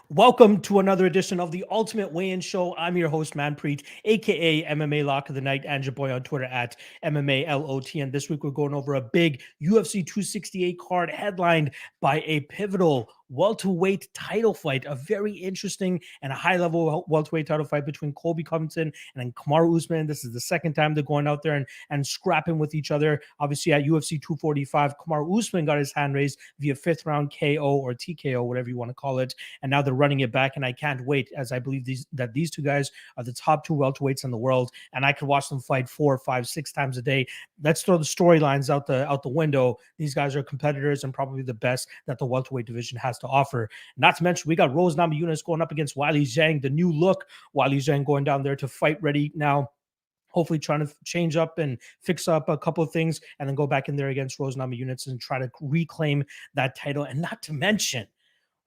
Welcome to another edition of the Ultimate Weigh-In Show. I'm your host, Manpreet, aka MMA Lock of the Night, and your boy on Twitter at MMALOT. And this week we're going over a big UFC 268 card headlined by a pivotal welterweight title fight, a very interesting and a high-level welterweight title fight between Colby Covington and Kamaru Usman. This is the second time they're going out there and scrapping with each other. Obviously, at UFC 245, Kamaru Usman got his hand raised via fifth round KO or TKO, whatever you want to call it, and now they're running it back. And I can't wait, as I believe these two guys are the top two welterweights in the world, and I could watch them fight 4, 5, 6 times a day. Let's throw the storylines out the window. These guys are competitors and probably the best that the welterweight division has to offer. Not to mention, we got Rose Namajunas going up against Weili Zhang, the new look Weili Zhang, going down there to fight ready now, hopefully trying to change up and fix up a couple of things and then go back in there against Rose Namajunas and try to reclaim that title. And not to mention,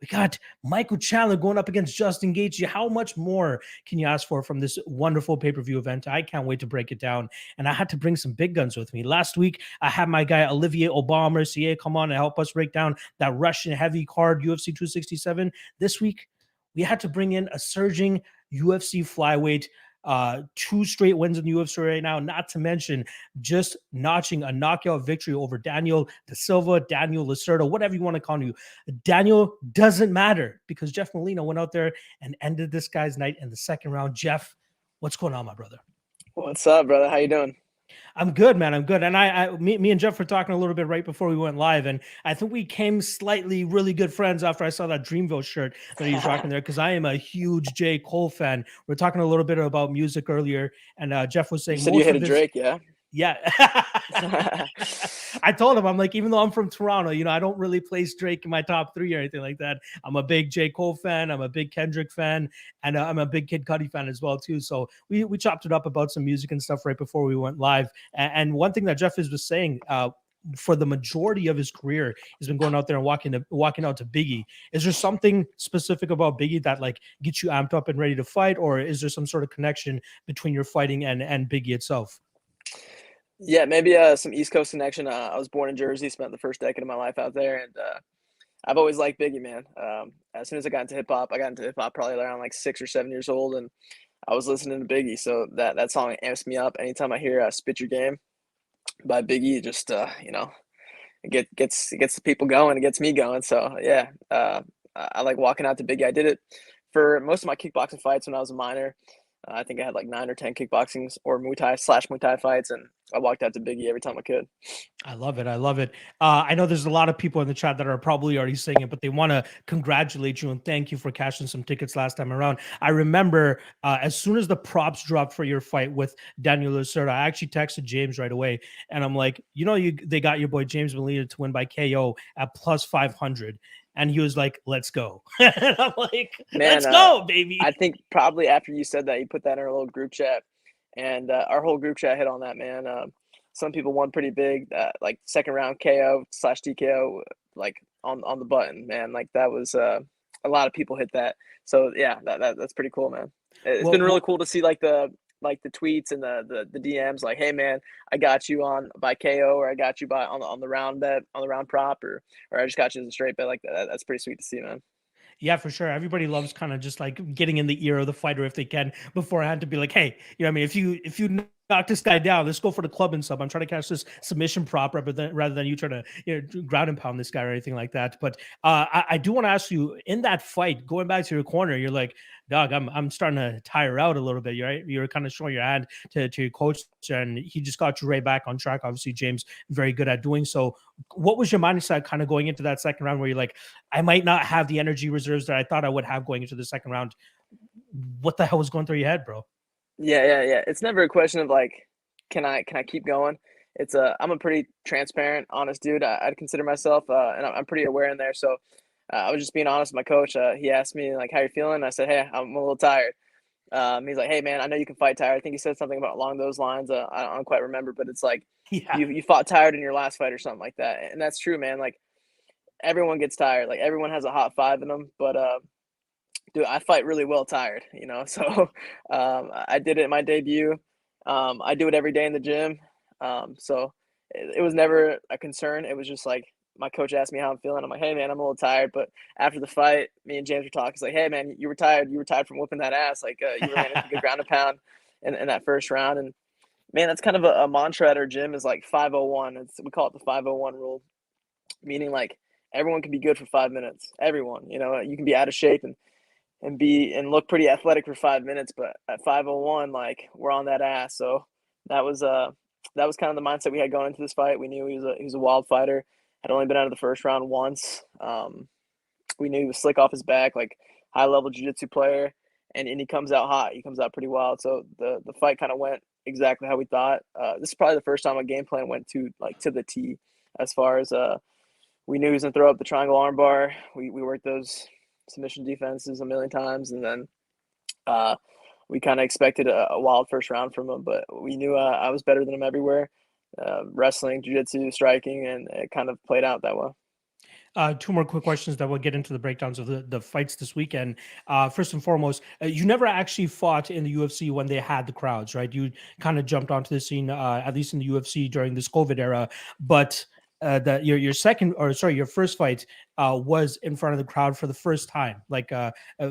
we got Michael Chandler going up against Justin Gaethje. How much more can you ask for from this wonderful pay-per-view event? I can't wait to break it down. And I had to bring some big guns with me. Last week, I had my guy Olivier Obama come on and help us break down that Russian heavy card, UFC 267. This week, we had to bring in a surging UFC flyweight, 2 straight wins in the UFC right now, not to mention just notching a knockout victory over Daniel Da Silva, Daniel Lacerda, whatever you want to call you. Daniel doesn't matter because Jeff Molina went out there and ended this guy's night in the second round. Jeff, what's going on, my brother? What's up, brother? How you doing? I'm good, man. I'm good. And me and Jeff were talking a little bit right before we went live, and I think we came slightly really good friends after I saw that Dreamville shirt that he's rocking there, because I am a huge J. Cole fan. We're talking a little bit about music earlier, and Jeff was saying you said you hated Drake, yeah? Yeah. I told him, I'm like, even though I'm from Toronto, I don't really place Drake in my top 3 or anything like that. I'm a big J. Cole fan. I'm a big Kendrick fan. And I'm a big Kid Cudi fan as well, too. So we chopped it up about some music and stuff right before we went live. And one thing that Jeff was saying, for the majority of his career, he's been going out there and walking out to Biggie. Is there something specific about Biggie that like gets you amped up and ready to fight? Or is there some sort of connection between your fighting and Biggie itself? Yeah, maybe some East Coast connection. I was born in Jersey, spent the first decade of my life out there, and I've always liked Biggie, man. As soon as I got into hip-hop, probably around like 6 or 7 years old, and I was listening to Biggie, so that song amps me up. Anytime I hear Spit Your Game by Biggie, just, it gets the people going, it gets me going. So, yeah, I like walking out to Biggie. I did it for most of my kickboxing fights when I was a minor. I think I had like 9 or 10 kickboxing or Muay Thai fights, and I walked out to Biggie every time I could. I love it. I love it. I know there's a lot of people in the chat that are probably already saying it, but they want to congratulate you and thank you for cashing some tickets last time around. I remember as soon as the props dropped for your fight with Daniel Lacerda, I actually texted James right away, and I'm like, they got your boy James Molina to win by KO at plus 500. And he was like, let's go. And I'm like, man, let's go, baby. I think probably after you said that, you put that in our little group chat, and our whole group chat hit on that, man. Some people won pretty big, like second round KO/TKO, like on the button, man. Like that was a lot of people hit that. So yeah, that's pretty cool, man. It's been really cool to see like the tweets and the DMs, like, hey man, I got you on by KO, or I got you by on the round bet, on the round prop, or I just got you as a straight bet. Like that's pretty sweet to see, man. Yeah, for sure. Everybody loves kind of just like getting in the ear of the fighter if they can beforehand to be like, hey, I mean, if you knock this guy down, let's go for the club and sub. I'm trying to catch this submission prop rather than you trying to ground and pound this guy or anything like that. But I do want to ask you, in that fight, going back to your corner, you're like, dog, I'm starting to tire out a little bit. Right? You're kind of showing your hand to your coach, and he just got you right back on track. Obviously, James very good at doing so. What was your mindset kind of going into that second round, where you're like, I might not have the energy reserves that I thought I would have going into the second round? What the hell was going through your head, bro? Yeah. It's never a question of like, can I keep going? I'm a pretty transparent, honest dude. I'd consider myself, and I'm pretty aware in there. So I was just being honest with my coach. He asked me like, how you feeling? I said, hey, I'm a little tired. He's like, hey man, I know you can fight tired. I think he said something about along those lines. I don't quite remember, but it's like, yeah, you fought tired in your last fight or something like that. And that's true, man. Like everyone gets tired. Like everyone has a hot 5 in them, but dude, I fight really well tired, So I did it in my debut. I do it every day in the gym. So it was never a concern. It was just like my coach asked me how I'm feeling. I'm like, hey man, I'm a little tired. But after the fight, me and James were talking. He's like, hey man, you were tired. You were tired from whooping that ass. Like you were managing to ground and pound in that first round. And man, that's kind of a mantra at our gym is like 501. We call it the 501 rule, meaning like everyone can be good for 5 minutes. Everyone, you can be out of shape and look pretty athletic for 5 minutes, but at 501, like we're on that ass. So that was kind of the mindset we had going into this fight. We knew he was a wild fighter. Had only been out of the first round once. We knew he was slick off his back, like high level jiu-jitsu player, and he comes out hot. He comes out pretty wild. So the fight kind of went exactly how we thought. This is probably the first time a game plan went to the T, as far as we knew he was gonna throw up the triangle armbar. We worked those submission defenses a million times, and then we kind of expected a wild first round from him, but we knew I was better than him everywhere, wrestling, jiu-jitsu, striking, and it kind of played out that way. Two more quick questions that we'll get into the breakdowns of the fights this weekend. First and foremost, you never actually fought in the UFC when they had the crowds, right? You kind of jumped onto the scene, at least in the UFC during this COVID era, but your first fight was in front of the crowd for the first time, like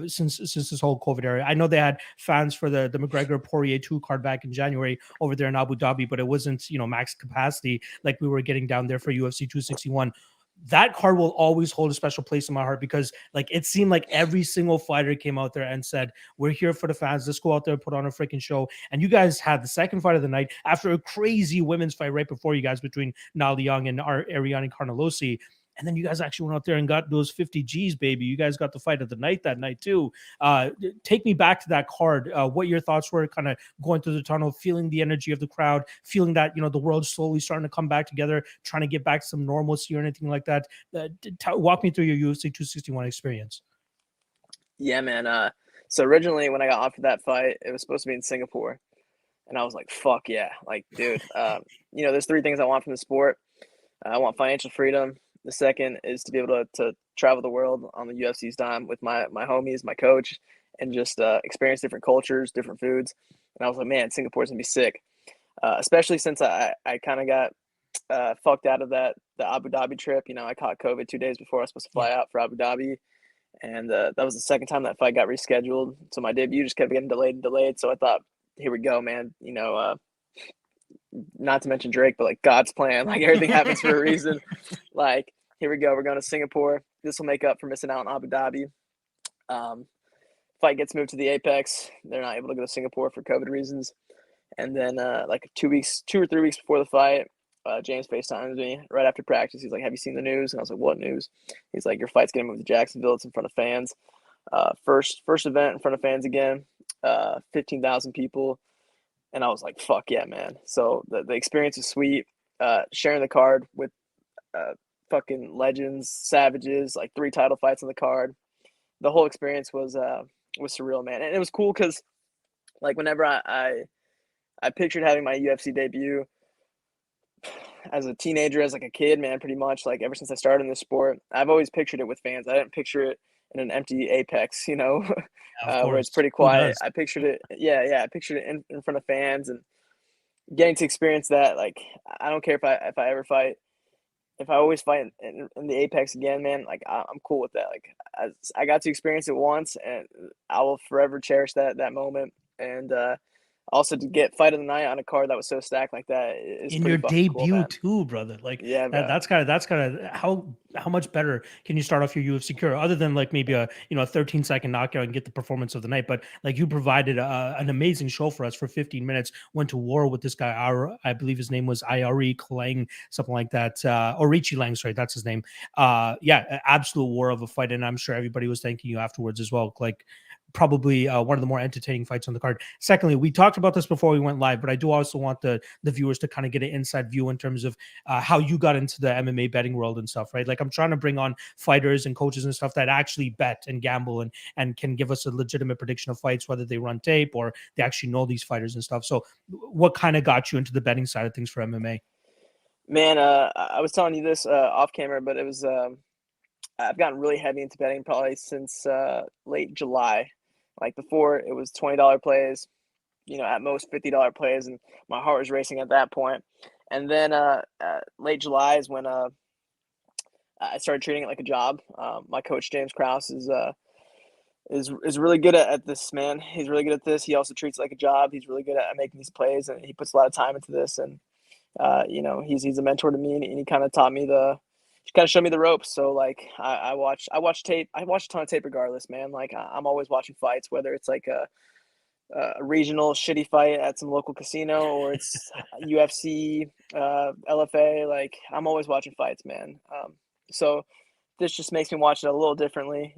since this whole COVID era. I know they had fans for the McGregor Poirier 2 card back in January over there in Abu Dhabi, but it wasn't max capacity like we were getting down there for UFC 261. That card will always hold a special place in my heart because like it seemed like every single fighter came out there and said, we're here for the fans. Let's go out there, put on a freaking show. And you guys had the second fight of the night after a crazy women's fight right before you guys between Nali Young and Ariane Carnelossi. And then you guys actually went out there and got those 50 G's, baby. You guys got the fight of the night that night too. Take me back to that card. What your thoughts were kind of going through the tunnel, feeling the energy of the crowd, feeling that, the world's slowly starting to come back together, trying to get back to some normalcy or anything like that. Walk me through your UFC 261 experience. Yeah, man. So originally when I got offered that fight, it was supposed to be in Singapore. And I was like, fuck yeah. Like, dude, there's three things I want from the sport. I want financial freedom. The second is to be able to travel the world on the UFC's dime with my homies, my coach, and just experience different cultures, different foods. And I was like, man, Singapore's gonna be sick. Especially since I kind of got fucked out of the Abu Dhabi trip. I caught COVID 2 days before I was supposed to fly out for Abu Dhabi. And that was the second time that fight got rescheduled. So my debut just kept getting delayed and delayed. So I thought, here we go, man. Not to mention Drake, but like God's plan, like everything happens for a reason. Like, here we go. We're going to Singapore. This will make up for missing out on Abu Dhabi. Fight gets moved to the Apex. They're not able to go to Singapore for COVID reasons. And then like 2 or 3 weeks before the fight, James FaceTimes me right after practice. He's like, have you seen the news? And I was like, what news? He's like, your fight's going to move to Jacksonville. It's in front of fans. First event in front of fans again, 15,000 people. And I was like, fuck yeah, man. So the experience was sweet. Sharing the card with fucking legends, savages, like 3 title fights on the card. The whole experience was surreal, man. And it was cool because like whenever I pictured having my UFC debut as a teenager, as like a kid, man, pretty much like ever since I started in this sport, I've always pictured it with fans. I didn't picture it in an empty Apex, where it's pretty quiet. I pictured it. Yeah. I pictured it in front of fans and getting to experience that. Like, I don't care if I ever fight, if I always fight in the Apex again, man, like I'm cool with that. Like I got to experience it once and I will forever cherish that moment. And, also to get fight of the night on a card that was so stacked like that is in your debut cool, too, brother. Like that's kind of how much better can you start off your UFC career other than like maybe a 13-second knockout and get the performance of the night? But like you provided an amazing show for us for 15 minutes. Went to war with this guy. I believe his name was Iari Klang, something like that. Or Richie Lang, sorry, that's his name. Absolute war of a fight, and I'm sure everybody was thanking you afterwards as well. Like, probably one of the more entertaining fights on the card. Secondly, we talked about this before we went live, but I do also want the viewers to kind of get an inside view in terms of how you got into the MMA betting world and stuff, right? Like I'm trying to bring on fighters and coaches and stuff that actually bet and gamble and can give us a legitimate prediction of fights, whether they run tape or they actually know these fighters and stuff. So what kind of got you into the betting side of things for MMA? Man, I was telling you this off camera, but it was I've gotten really heavy into betting probably since late July. Like before, it was $20 plays, at most $50 plays, and my heart was racing at that point. And then late July is when I started treating it like a job. My coach James Krause is really good at this, man. He's really good at this. He also treats it like a job. He's really good at making these plays, and he puts a lot of time into this. And he's a mentor to me, and he kind of taught me he kind of showed me the ropes. So like I watch tape. I watch a ton of tape regardless, man. Like I'm always watching fights, whether it's like a regional shitty fight at some local casino or it's UFC, LFA. Like I'm always watching fights, man. So this just makes me watch it a little differently.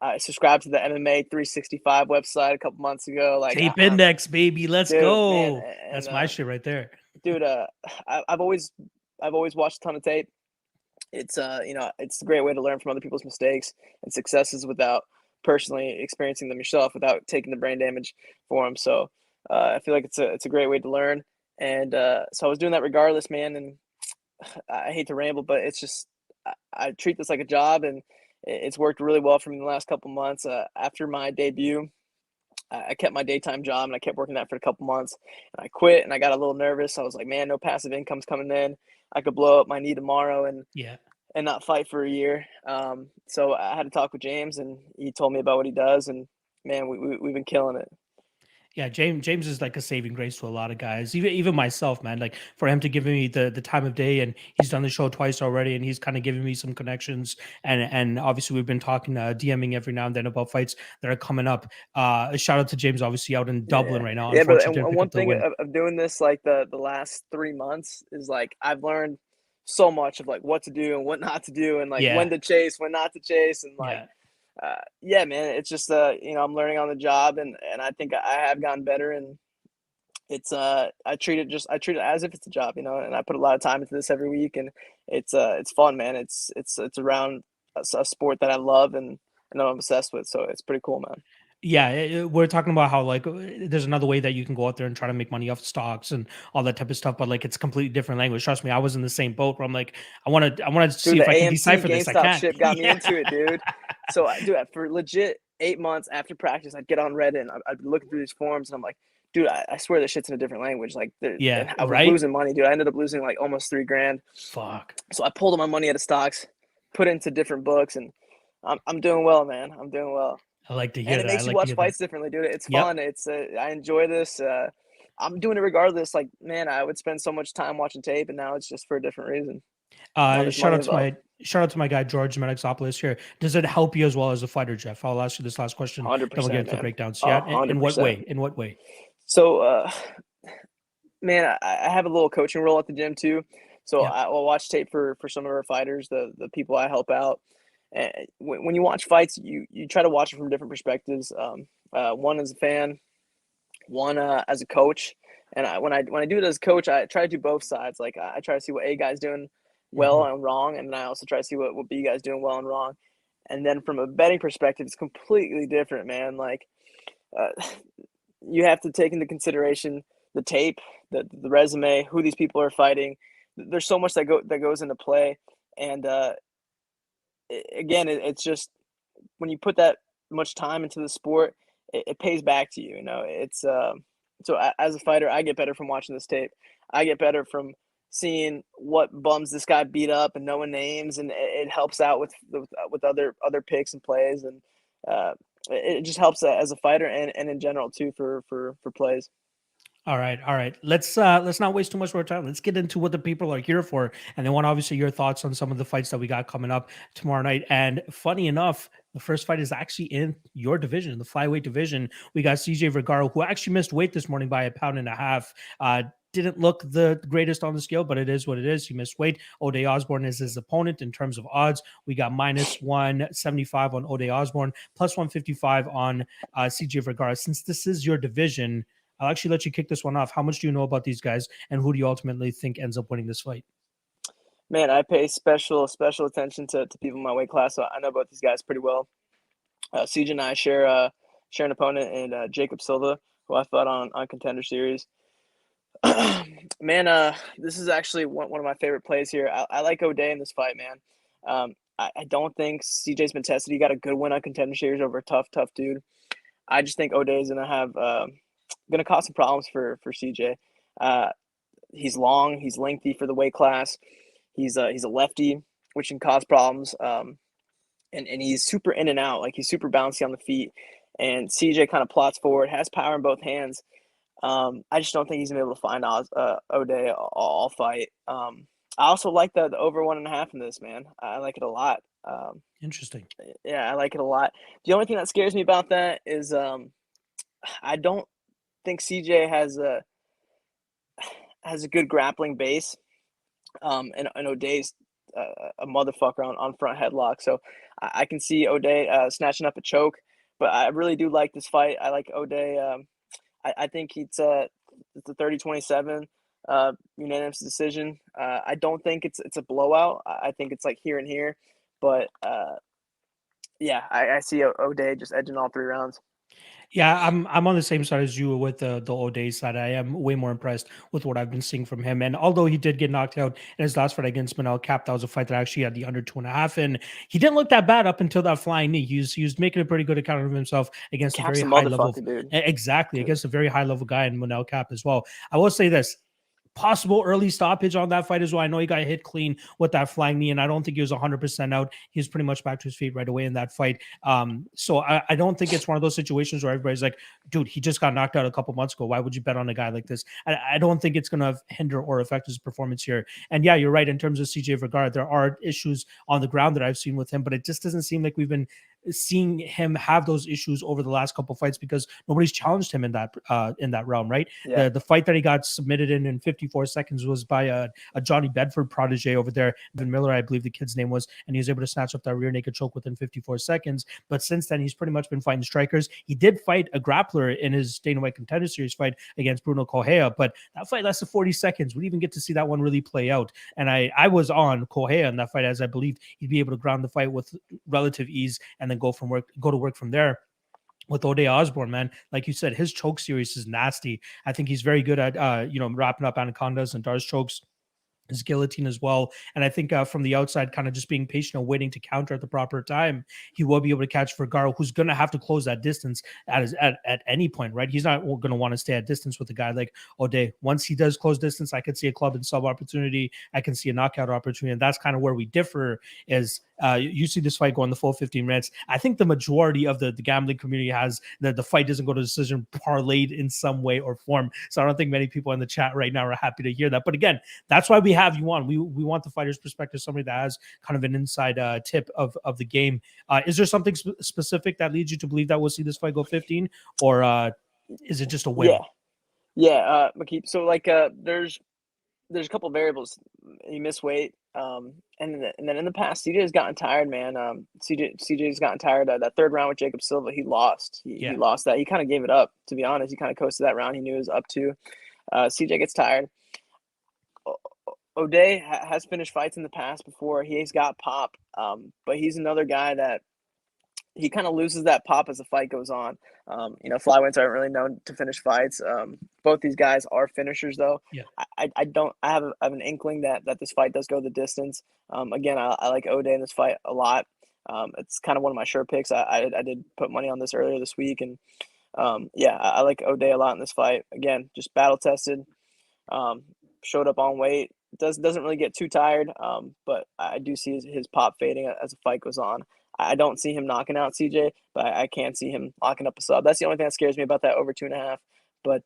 I subscribed to the MMA 365 website a couple months ago. Like Tape Index, baby, let's dude, man, go. That's my shit right there, dude. I've always watched a ton of tape. It's it's a great way to learn from other people's mistakes and successes without personally experiencing them yourself, without taking the brain damage for them. So I feel like it's a great way to learn. And so I was doing that regardless, man. And I hate to ramble, but it's just I treat this like a job, and it's worked really well for me in the last couple months. After my debut, I kept my daytime job and I kept working that for a couple months. And I quit, and I got a little nervous. I was like, man, no passive income's coming in. I could blow up my knee tomorrow and not fight for a year. So I had to talk with James, and he told me about what he does, and man, we've been killing it. Yeah, James is like a saving grace to a lot of guys, even myself, man. Like for him to give me the time of day, and he's done the show twice already, and he's kind of giving me some connections, and obviously we've been talking, DMing every now and then about fights that are coming up. Shout out to James, obviously out in Dublin right now. Yeah, but Unfortunately, one thing of doing this like the last 3 months is like I've learned so much of like what to do and what not to do, and like when to chase, when not to chase, and like. Yeah, man, it's just I'm learning on the job, and I think I have gotten better, and it's I treat it as if it's a job, and I put a lot of time into this every week, and it's fun, man. It's around a sport that I love and I'm obsessed with, so it's pretty cool, man. Yeah, we're talking about how like there's another way that you can go out there and try to make money off stocks and all that type of stuff, but like it's completely different language. Trust me, I was in the same boat where I'm like, I want to see Dude, if the I can AMC decipher this. I GameStop can't. shit got me into it, dude. So I do it for legit 8 months after practice. I'd get on Reddit and I'd be looking through these forums, and I'm like, dude, I swear this shit's in a different language. Like, and I was losing money, dude. I ended up losing like almost $3,000. Fuck. So I pulled all my money out of stocks, put it into different books, and I'm doing well, man. I'm doing well. I like to hear and that. it makes you watch fights differently, dude. It's fun. It's I enjoy this. I'm doing it regardless. Like, man, I would spend so much time watching tape, and now it's just for a different reason. Shout out to my guy George Menexopoulos here. Does it help you as well as a fighter, Jeff? I'll ask you this last question. 100%, then we'll get into the breakdowns. Yeah, in what way? So, man, I have a little coaching role at the gym too. So I will watch tape for some of our fighters, the people I help out. And when you watch fights, you try to watch it from different perspectives. One as a fan, one as a coach. And when I do it as a coach, I try to do both sides. Like I try to see what A guy's doing well and wrong, and then I also try to see what B guy's doing well and wrong. And then from a betting perspective, it's completely different, man. Like you have to take into consideration the tape, the resume, who these people are fighting. There's so much that goes into play, and again, it's just when you put that much time into the sport, it pays back to you. It's so as a fighter, I get better from watching this tape. I get better from seeing what bums this guy beat up and knowing names, and it helps out with other picks and plays, and it just helps as a fighter and in general too for plays. All right. Let's not waste too much more time. Let's get into what the people are here for, and then want obviously your thoughts on some of the fights that we got coming up tomorrow night. And funny enough, the first fight is actually in your division, the flyweight division. We got CJ Vergara, who actually missed weight this morning by 1.5 pounds. Didn't look the greatest on the scale, but it is what it is. He missed weight. Ode Osbourne is his opponent in terms of odds. We got -175 on Ode Osbourne, +155 on CJ Vergara. Since this is your division, I'll actually let you kick this one off. How much do you know about these guys, and who do you ultimately think ends up winning this fight? Man, I pay special attention to people in my weight class, so I know about these guys pretty well. CJ and I share an opponent in Jacob Silva, who I fought on Contender Series. Man, this is actually one of my favorite plays here. I like O'Day in this fight, man. I don't think CJ's been tested. He got a good win on Contender Series over a tough dude. I just think O'Day is gonna cause some problems for CJ. He's long, he's lengthy for the weight class. He's a lefty, which can cause problems. And he's super in and out. Like, he's super bouncy on the feet. And CJ kind of plots forward, has power in both hands. I just don't think he's gonna be able to find O'Day all fight. I also like the over 1.5 in this, man. I like it a lot. Interesting. Yeah, I like it a lot. The only thing that scares me about that is I don't think CJ has a good grappling base. And O'Day's a motherfucker on front headlock, so I can see O'Day snatching up a choke. But I really do like this fight. I like O'Day. I think it's a 30-27 unanimous decision. I don't think it's a blowout. I think it's like here and here, but yeah, I see O'Day just edging all 3 rounds. Yeah, I'm on the same side as you with the O'Day side. I am way more impressed with what I've been seeing from him. And although he did get knocked out in his last fight against Manel Cap, that was a fight that actually had the under 2.5, and he didn't look that bad up until that flying knee. He was making a pretty good account of himself against a Cap's very a high level, dude. exactly, Dude. against a very high level guy in Manel Cap as well. I will say this. Possible early stoppage on that fight as well. I know he got hit clean with that flying knee, and I don't think he was 100% out. He was pretty much back to his feet right away in that fight. So I don't think it's one of those situations where everybody's like, dude, he just got knocked out a couple months ago. Why would you bet on a guy like this? I don't think it's going to hinder or affect his performance here. And yeah, you're right. In terms of CJ Vergara, there are issues on the ground that I've seen with him, but it just doesn't seem like we've been seeing him have those issues over the last couple fights because nobody's challenged him in that realm, right? Yeah. The fight that he got submitted in 54 seconds was by a Johnny Bedford protege over there, Vin Miller, I believe the kid's name was, and he was able to snatch up that rear naked choke within 54 seconds. But since then, he's pretty much been fighting strikers. He did fight a grappler in his Dana White Contender Series fight against Bruno Correa, but that fight lasted 40 seconds. We didn't even get to see that one really play out. And I was on Correa in that fight, as I believed he'd be able to ground the fight with relative ease and then go to work from there. With Ode Osbourne, man, like you said, his choke series is nasty. I think he's very good at wrapping up anacondas and Dar's chokes, his guillotine as well. And I think from the outside, kind of just being patient and waiting to counter at the proper time, he will be able to catch Vergara, who's going to have to close that distance at any point, right? He's not going to want to stay at distance with a guy like Ode. Once he does close distance, I could see a club and sub opportunity. I can see a knockout opportunity. And that's kind of where we differ is you see this fight going the full 15 minutes. I think the majority of the gambling community has the fight doesn't go to decision parlayed in some way or form. So I don't think many people in the chat right now are happy to hear that. But again, that's why we have you on. We want the fighter's perspective, somebody that has kind of an inside tip of the game. Is there something specific that leads you to believe that we'll see this fight go 15, or is it just a whim? Yeah. Makip. So like, there's a couple of variables. He missed weight, and then in the past, CJ has gotten tired, man. CJ's gotten tired. That third round with Jacob Silva, he lost. He lost that. He kind of gave it up. To be honest, he kind of coasted that round. He knew it was up to. CJ gets tired. O'Day has finished fights in the past before. He's got pop, but he's another guy that he kind of loses that pop as the fight goes on. Flyweights aren't really known to finish fights. Both these guys are finishers, though. Yeah. I have an inkling that this fight does go the distance. Again, I like O'Day in this fight a lot. It's kind of one of my sure picks. I did put money on this earlier this week, and I like O'Day a lot in this fight. Again, just battle tested. Showed up on weight. Doesn't really get too tired, but I do see his pop fading as the fight goes on. I don't see him knocking out CJ, but I can see him locking up a sub. That's the only thing that scares me about that over 2.5. But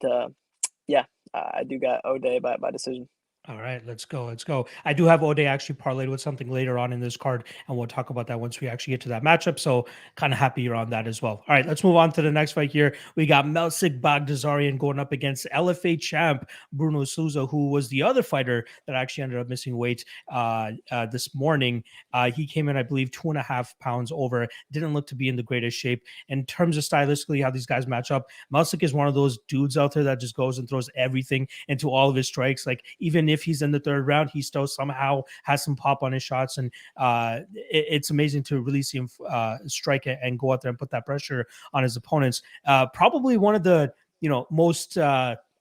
I do got O'Day by decision. All right, let's go. I do have Ode actually parlayed with something later on in this card, and we'll talk about that once we actually get to that matchup. So kind of happy you're on that as well. All right, let's move on to the next fight here. We got Melsik Baghdasaryan going up against LFA champ Bruno Souza, who was the other fighter that actually ended up missing weight this morning. He came in, I believe, 2.5 pounds over. Didn't look to be in the greatest shape. In terms of stylistically, how these guys match up, Melsik is one of those dudes out there that just goes and throws everything into all of his strikes. Like, even if he's in the third round, he still somehow has some pop on his shots, and it's amazing to really see him strike it and go out there and put that pressure on his opponents. Probably one of the most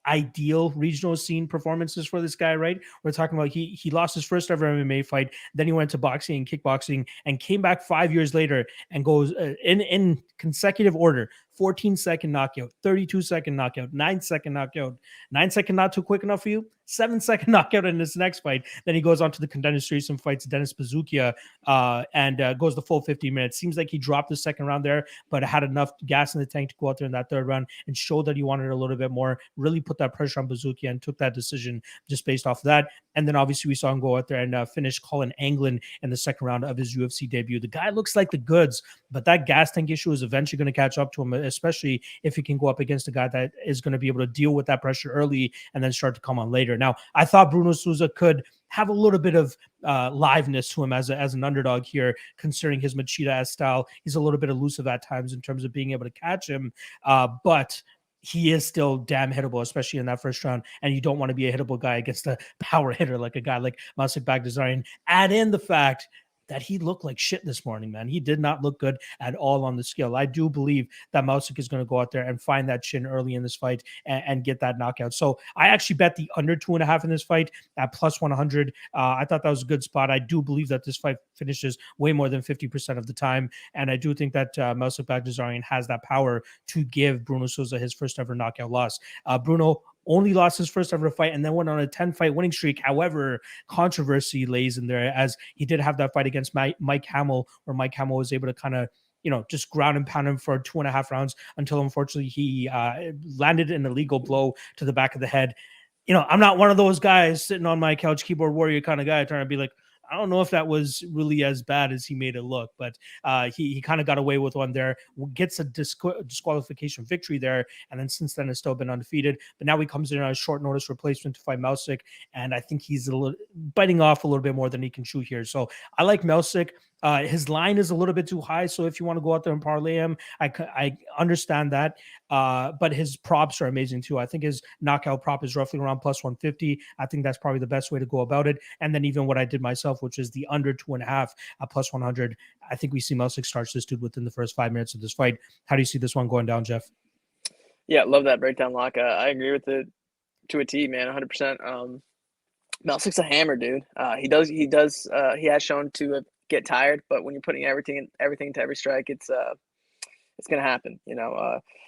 ideal regional scene performances for this guy, right? We're talking about he lost his first ever MMA fight, then he went to boxing and kickboxing and came back 5 years later and goes in consecutive order 14-second knockout, 32-second knockout, 9-second knockout, 9-second not too quick enough for you, 7-second knockout in this next fight. Then he goes on to the Contender Series and fights Dennis Bazookia and goes the full 50 minutes. Seems like he dropped the second round there, but had enough gas in the tank to go out there in that third round and show that he wanted a little bit more, really put that pressure on Bazookia and took that decision just based off of that. And then obviously we saw him go out there and finish Colin Anglin in the second round of his UFC debut. The guy looks like the goods, but that gas tank issue is eventually going to catch up to him, especially if he can go up against a guy that is going to be able to deal with that pressure early and then start to come on later. Now, I thought Bruno Souza could have a little bit of liveness to him as an underdog here, considering his Machida style. He's a little bit elusive at times in terms of being able to catch him, but he is still damn hittable, especially in that first round. And you don't want to be a hittable guy against a power hitter like a guy like Masik Baghdasaryan. Add in the fact that he looked like shit this morning, man. He did not look good at all on the scale. I do believe that Mausik is going to go out there and find that chin early in this fight and get that knockout. So I actually bet the under 2.5 in this fight at plus 100. I thought that was a good spot. I do believe that this fight finishes way more than 50% of the time. And I do think that Mausik Baghdasaryan has that power to give Bruno Souza his first ever knockout loss. Bruno only lost his first ever fight and then went on a 10-fight winning streak. However, controversy lays in there as he did have that fight against Mike Hamill, where Mike Hamill was able to kind of, just ground and pound him for 2.5 rounds until unfortunately he landed an illegal blow to the back of the head. I'm not one of those guys sitting on my couch, keyboard warrior kind of guy trying to be like, I don't know if that was really as bad as he made it look, but he kind of got away with one there, gets a disqualification victory there, and then since then has still been undefeated. But now he comes in on a short notice replacement to fight Mausik, and I think he's biting off a little bit more than he can chew here. So I like Mausik. His line is a little bit too high, so if you want to go out there and parlay him, I understand that. But his props are amazing too. I think his knockout prop is roughly around plus 150. I think that's probably the best way to go about it. And then even what I did myself, which is the under 2.5 at plus 100. I think we see Mausik starts this dude within the first 5 minutes of this fight. How do you see this one going down, Jeff? Yeah, love that breakdown, Lock. I agree with it to a T, man, 100%. Mausik's a hammer, dude. He has shown to get tired, but when you're putting everything to every strike, it's gonna happen.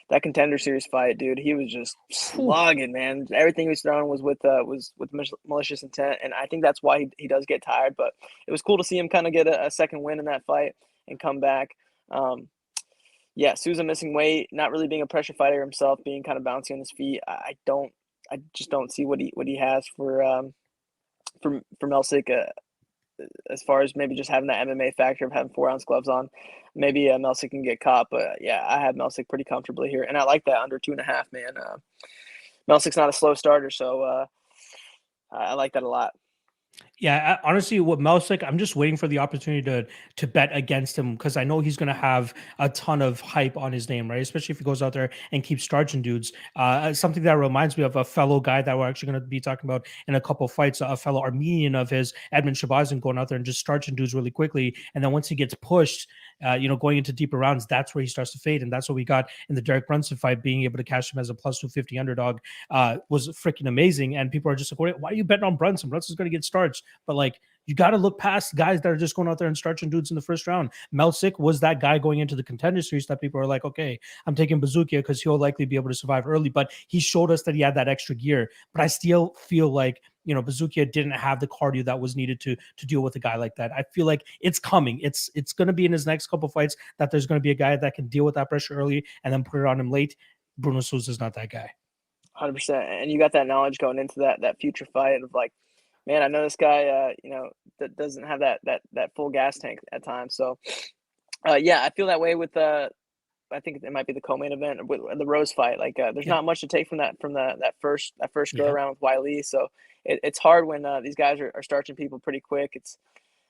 That Contender Series fight, dude, he was just slugging, man. Everything he was throwing was with malicious intent, and I think that's why he does get tired. But it was cool to see him kind of get a second win in that fight and come back. Yeah, Souza missing weight, not really being a pressure fighter himself, being kind of bouncy on his feet. I just don't see what he has for Mausik. As far as maybe just having that MMA factor of having 4-ounce gloves on, maybe Mausik can get caught. But yeah, I have Mausik pretty comfortably here, and I like that under 2.5, man. Mausik's not a slow starter, so I like that a lot. Yeah, honestly, with Mausik, I'm just waiting for the opportunity to bet against him because I know he's going to have a ton of hype on his name, right? Especially if he goes out there and keeps starching dudes. Something that reminds me of a fellow guy that we're actually going to be talking about in a couple of fights, a fellow Armenian of his, Edmund Shahbazyan, going out there and just starching dudes really quickly. And then once he gets pushed, going into deeper rounds, that's where he starts to fade. And that's what we got in the Derek Brunson fight. Being able to catch him as a plus 250 underdog was freaking amazing. And people are just like, why are you betting on Brunson? Brunson's going to get starched. But you got to look past guys that are just going out there and starching dudes in the first round. Mausik was that guy going into the Contender Series that people are like, okay, I'm taking Bazookia because he'll likely be able to survive early. But he showed us that he had that extra gear. But I still feel like Bazookia didn't have the cardio that was needed to deal with a guy like that. I feel like it's coming. It's going to be in his next couple fights that there's going to be a guy that can deal with that pressure early and then put it on him late. Bruno Souza is not that guy. 100%. And you got that knowledge going into that future fight of like, man, I know this guy, that doesn't have that full gas tank at times. So, yeah, I feel that way with I think it might be the co-main event with the Rose fight. Like, there's not much to take from that first go around with Wiley. So it's hard when these guys are starching people pretty quick. It's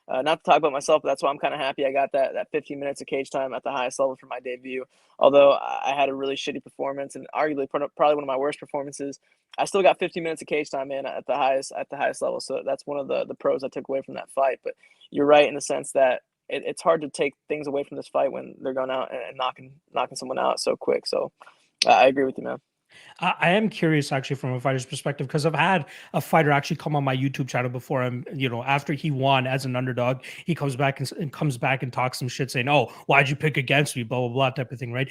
not to talk about myself, but that's why I'm kind of happy I got that 15 minutes of cage time at the highest level for my debut. Although I had a really shitty performance and arguably probably one of my worst performances, I still got 15 minutes of cage time, man, at the highest level. So that's one of the pros I took away from that fight. But you're right in the sense that it's hard to take things away from this fight when they're going out and knocking someone out so quick. So I agree with you, man. I am curious actually from a fighter's perspective because I've had a fighter actually come on my YouTube channel before. After he won as an underdog, he comes back and comes back and talks some shit saying, "Oh, why'd you pick against me?" Blah blah blah type of thing, right?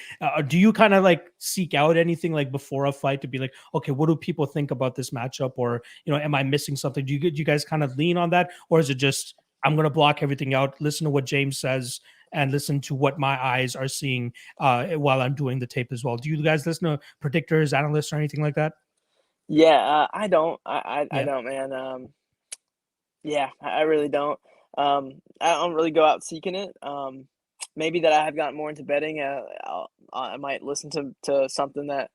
Do you kind of like seek out anything like before a fight to be like, okay, what do people think about this matchup, or am I missing something? Do you guys kind of lean on that, or is it just I'm gonna block everything out, listen to what James says, and listen to what my eyes are seeing while I'm doing the tape as well? Do you guys listen to predictors, analysts, or anything like that? Yeah, I don't. I Yeah, don't, man. Yeah, I really don't. I don't really go out seeking it. Maybe that I have gotten more into betting. I might listen to something that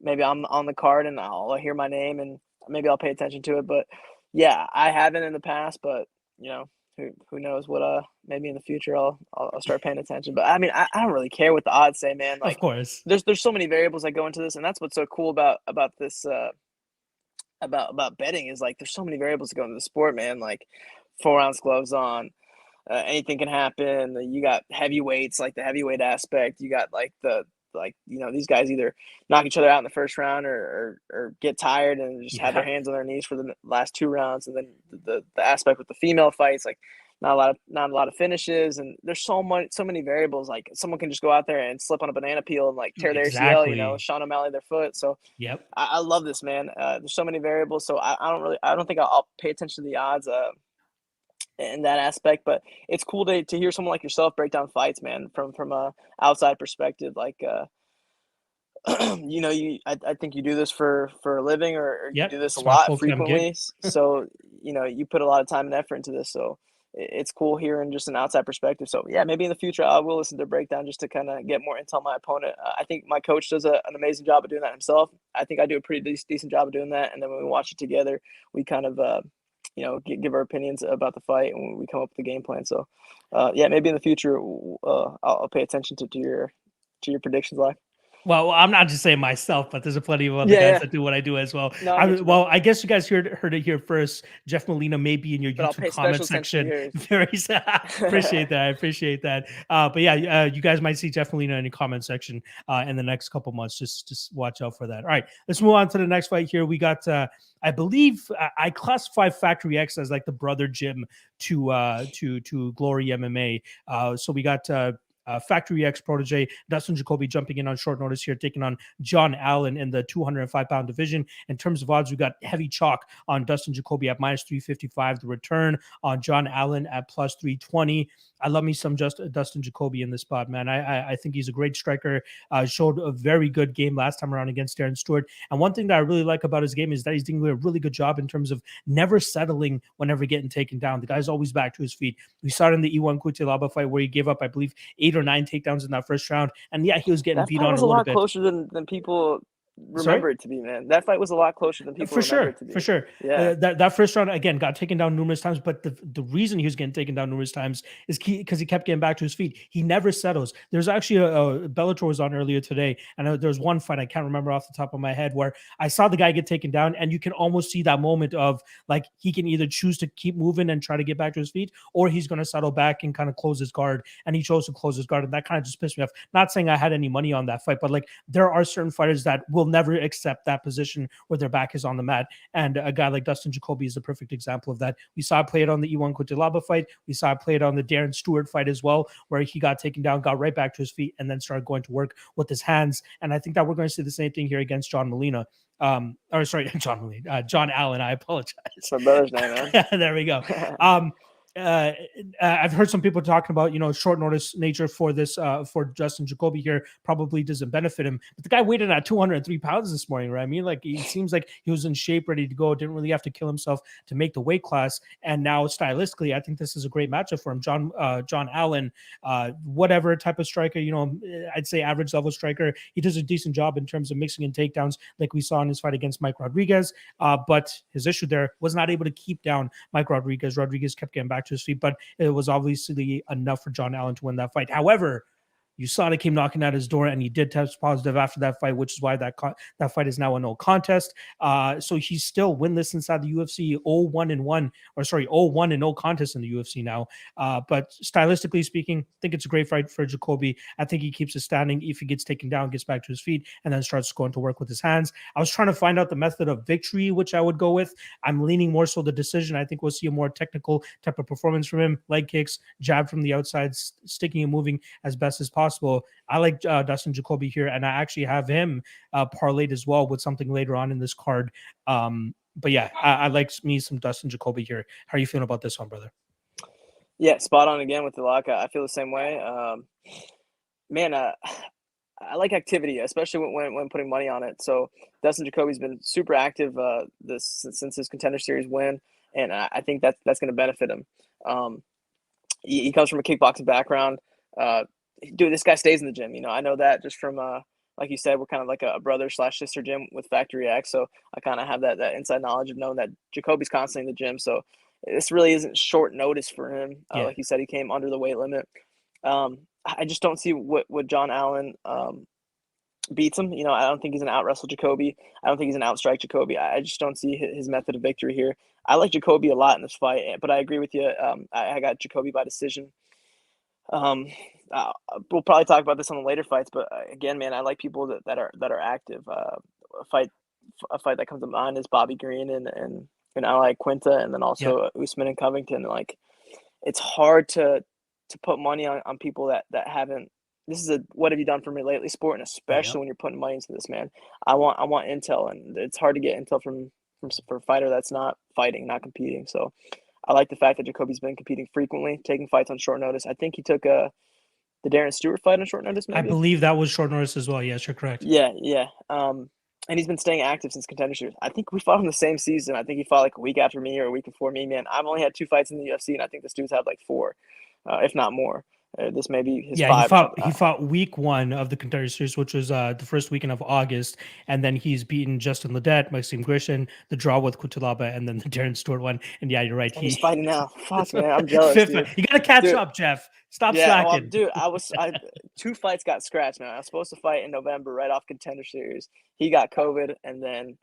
maybe I'm on the card and I'll hear my name and maybe I'll pay attention to it. But yeah, I haven't in the past. But you know, who knows what maybe in the future I'll start paying attention. But I mean, I don't really care what the odds say, man. of Like course. there's so many variables that go into this, and that's what's so cool about this about betting is like there's so many variables that go into the sport, man. Like 4 ounce gloves on, anything can happen. You got heavyweights, like the heavyweight aspect. You got like these guys either knock each other out in the first round or get tired and just have their Yeah, hands on their knees for the last 2 rounds. And then the aspect with the female fights, like not a lot of finishes, and there's so many variables. Like someone can just go out there and slip on a banana peel and like tear their ACL, exactly. Sean O'Malley their foot. So Yep. I love this, man. There's so many variables, so I don't think I'll pay attention to the odds in that aspect. But it's cool to hear someone like yourself break down fights, man, from a outside perspective. Like I think you do this for a living, or you Yep. do this a It's my lot full-time gig. frequently. So you put a lot of time and effort into this. So it's cool hearing just an outside perspective. So yeah, maybe in the future I will listen to breakdown just to kind of get more intel on my opponent. I think my coach does an amazing job of doing that himself. I think I do a pretty decent job of doing that. And then when we watch it together, we kind of give our opinions about the fight and we come up with the game plan. So yeah, maybe in the future I'll pay attention to your predictions live. Well, I'm not just saying myself, but there's a plenty of other Yeah, guys yeah. that do what I do as well. No, I get you, bro. Well, I guess you guys heard it here first. Jeff Molina may be in your But I'll YouTube pay comment special attention to section. yours. Very appreciate that. I appreciate that. But yeah, you guys might see Jeff Molina in the comment section in the next couple months. Just watch out for that. All right, let's move on to the next fight here. We got. I believe I classify Factory X as like the brother gym to Glory MMA. So we got. Factory X protege Dustin Jacoby jumping in on short notice here, taking on John Allan in the 205-pound division. In terms of odds, we got heavy chalk on Dustin Jacoby at minus 355. The return on John Allan at plus 320. I love me some Dustin Jacoby in this spot, man. I think he's a great striker. Showed a very good game last time around against Darren Stewart. And one thing that I really like about his game is that he's doing a really good job in terms of never settling whenever getting taken down. The guy's always back to his feet. We saw it in the Iaquinta fight where he gave up, I believe, 8 or 9 takedowns in that first round. And yeah, he was getting That beat fight on was a a little lot bit. closer than people Sorry? remember it to be, man. That fight was a lot closer than people For remember sure, it to be. for sure. Yeah. That first round again got taken down numerous times, but the reason he was getting taken down numerous times is because he kept getting back to his feet. He never settles. There's actually a Bellator was on earlier today, and there was one fight I can't remember off the top of my head where I saw the guy get taken down, and you can almost see that moment of like he can either choose to keep moving and try to get back to his feet, or he's going to settle back and kind of close his guard. And he chose to close his guard, and that kind of just pissed me off. Not saying I had any money on that fight, but like there are certain fighters that will never accept that position where their back is on the mat. And a guy like Dustin Jacoby is a perfect example of that. We saw it play it on the Iaquinta fight. We saw it play it on the Darren Stewart fight as well, where he got taken down, got right back to his feet, and then started going to work with his hands. And I think that we're going to see the same thing here against John Molina. John Allan. I apologize. It's my brother's name, man. There we go. I've heard some people talking about short notice nature for this for Justin Jacoby here probably doesn't benefit him, but the guy weighed in at 203 pounds this morning, right? I mean, like he seems like he was in shape, ready to go, didn't really have to kill himself to make the weight class, and now stylistically I think this is a great matchup for him. John Allan, whatever type of striker, I'd say average level striker, he does a decent job in terms of mixing in takedowns like we saw in his fight against Mike Rodriguez, but his issue there was not able to keep down Mike Rodriguez kept getting back to his feet, but it was obviously enough for John Allan to win that fight. However, USADA came knocking at his door, and he did test positive after that fight, which is why that fight is now a no contest. So he's still winless inside the UFC, 0-1-1, or sorry, 0-1 and no contest in the UFC now. But stylistically speaking, I think it's a great fight for Jacoby. I think he keeps it standing. If he gets taken down, gets back to his feet, and then starts going to work with his hands. I was trying to find out the method of victory, which I would go with. I'm leaning more so the decision. I think we'll see a more technical type of performance from him. Leg kicks, jab from the outside, sticking and moving as best as possible. I like Dustin Jacoby here, and I actually have him parlayed as well with something later on in this card. But yeah, I like me some Dustin Jacoby here. How are you feeling about this one, brother? Yeah, spot on again with the lock. I feel the same way. Man, I like activity, especially when putting money on it. So Dustin Jacoby's been super active since his Contender Series win, and I think that's going to benefit him. He comes from a kickboxing background. Dude, this guy stays in the gym. I know that just from like you said, we're kind of like a brother/sister gym with Factory X. So I kind of have that inside knowledge of knowing that Jacoby's constantly in the gym. So this really isn't short notice for him. Like you said, he came under the weight limit. I just don't see what John Allan beats him. I don't think he's an out-wrestle Jacoby. I don't think he's an out-strike Jacoby. I just don't see his method of victory here. I like Jacoby a lot in this fight, but I agree with you. I got Jacoby by decision. We'll probably talk about this on the later fights, but again, man, I like people that are active. A fight that comes to mind is Bobby Green and Iaquinta, and then also Usman and Covington. Like, it's hard to put money on people that haven't. This is a what have you done for me lately sport, and especially when you're putting money into this, man. I want intel, and it's hard to get intel from for a fighter that's not fighting, not competing. So I like the fact that Jacoby's been competing frequently, taking fights on short notice. I think he took the Darren Stewart fight on short notice, maybe? I believe that was short notice as well. Yes, you're correct. Yeah. And he's been staying active since Contender Series. I think we fought him the same season. I think he fought like a week after me or a week before me, man. I've only had 2 fights in the UFC, and I think this dude's had like 4, if not more. This may be his 5. He fought week 1 of the Contender Series, which was the first weekend of August, and then he's beaten Justin Ledet, Maxime Grishin, the draw with Kutalaba, and then the Darren Stewart one. And yeah, you're right. He's fighting now. Fuck, man, I'm jealous. Dude. You gotta catch up, Jeff. Stop slacking. Dude, I 2 fights got scratched, man. I was supposed to fight in November right off Contender Series. He got COVID, and then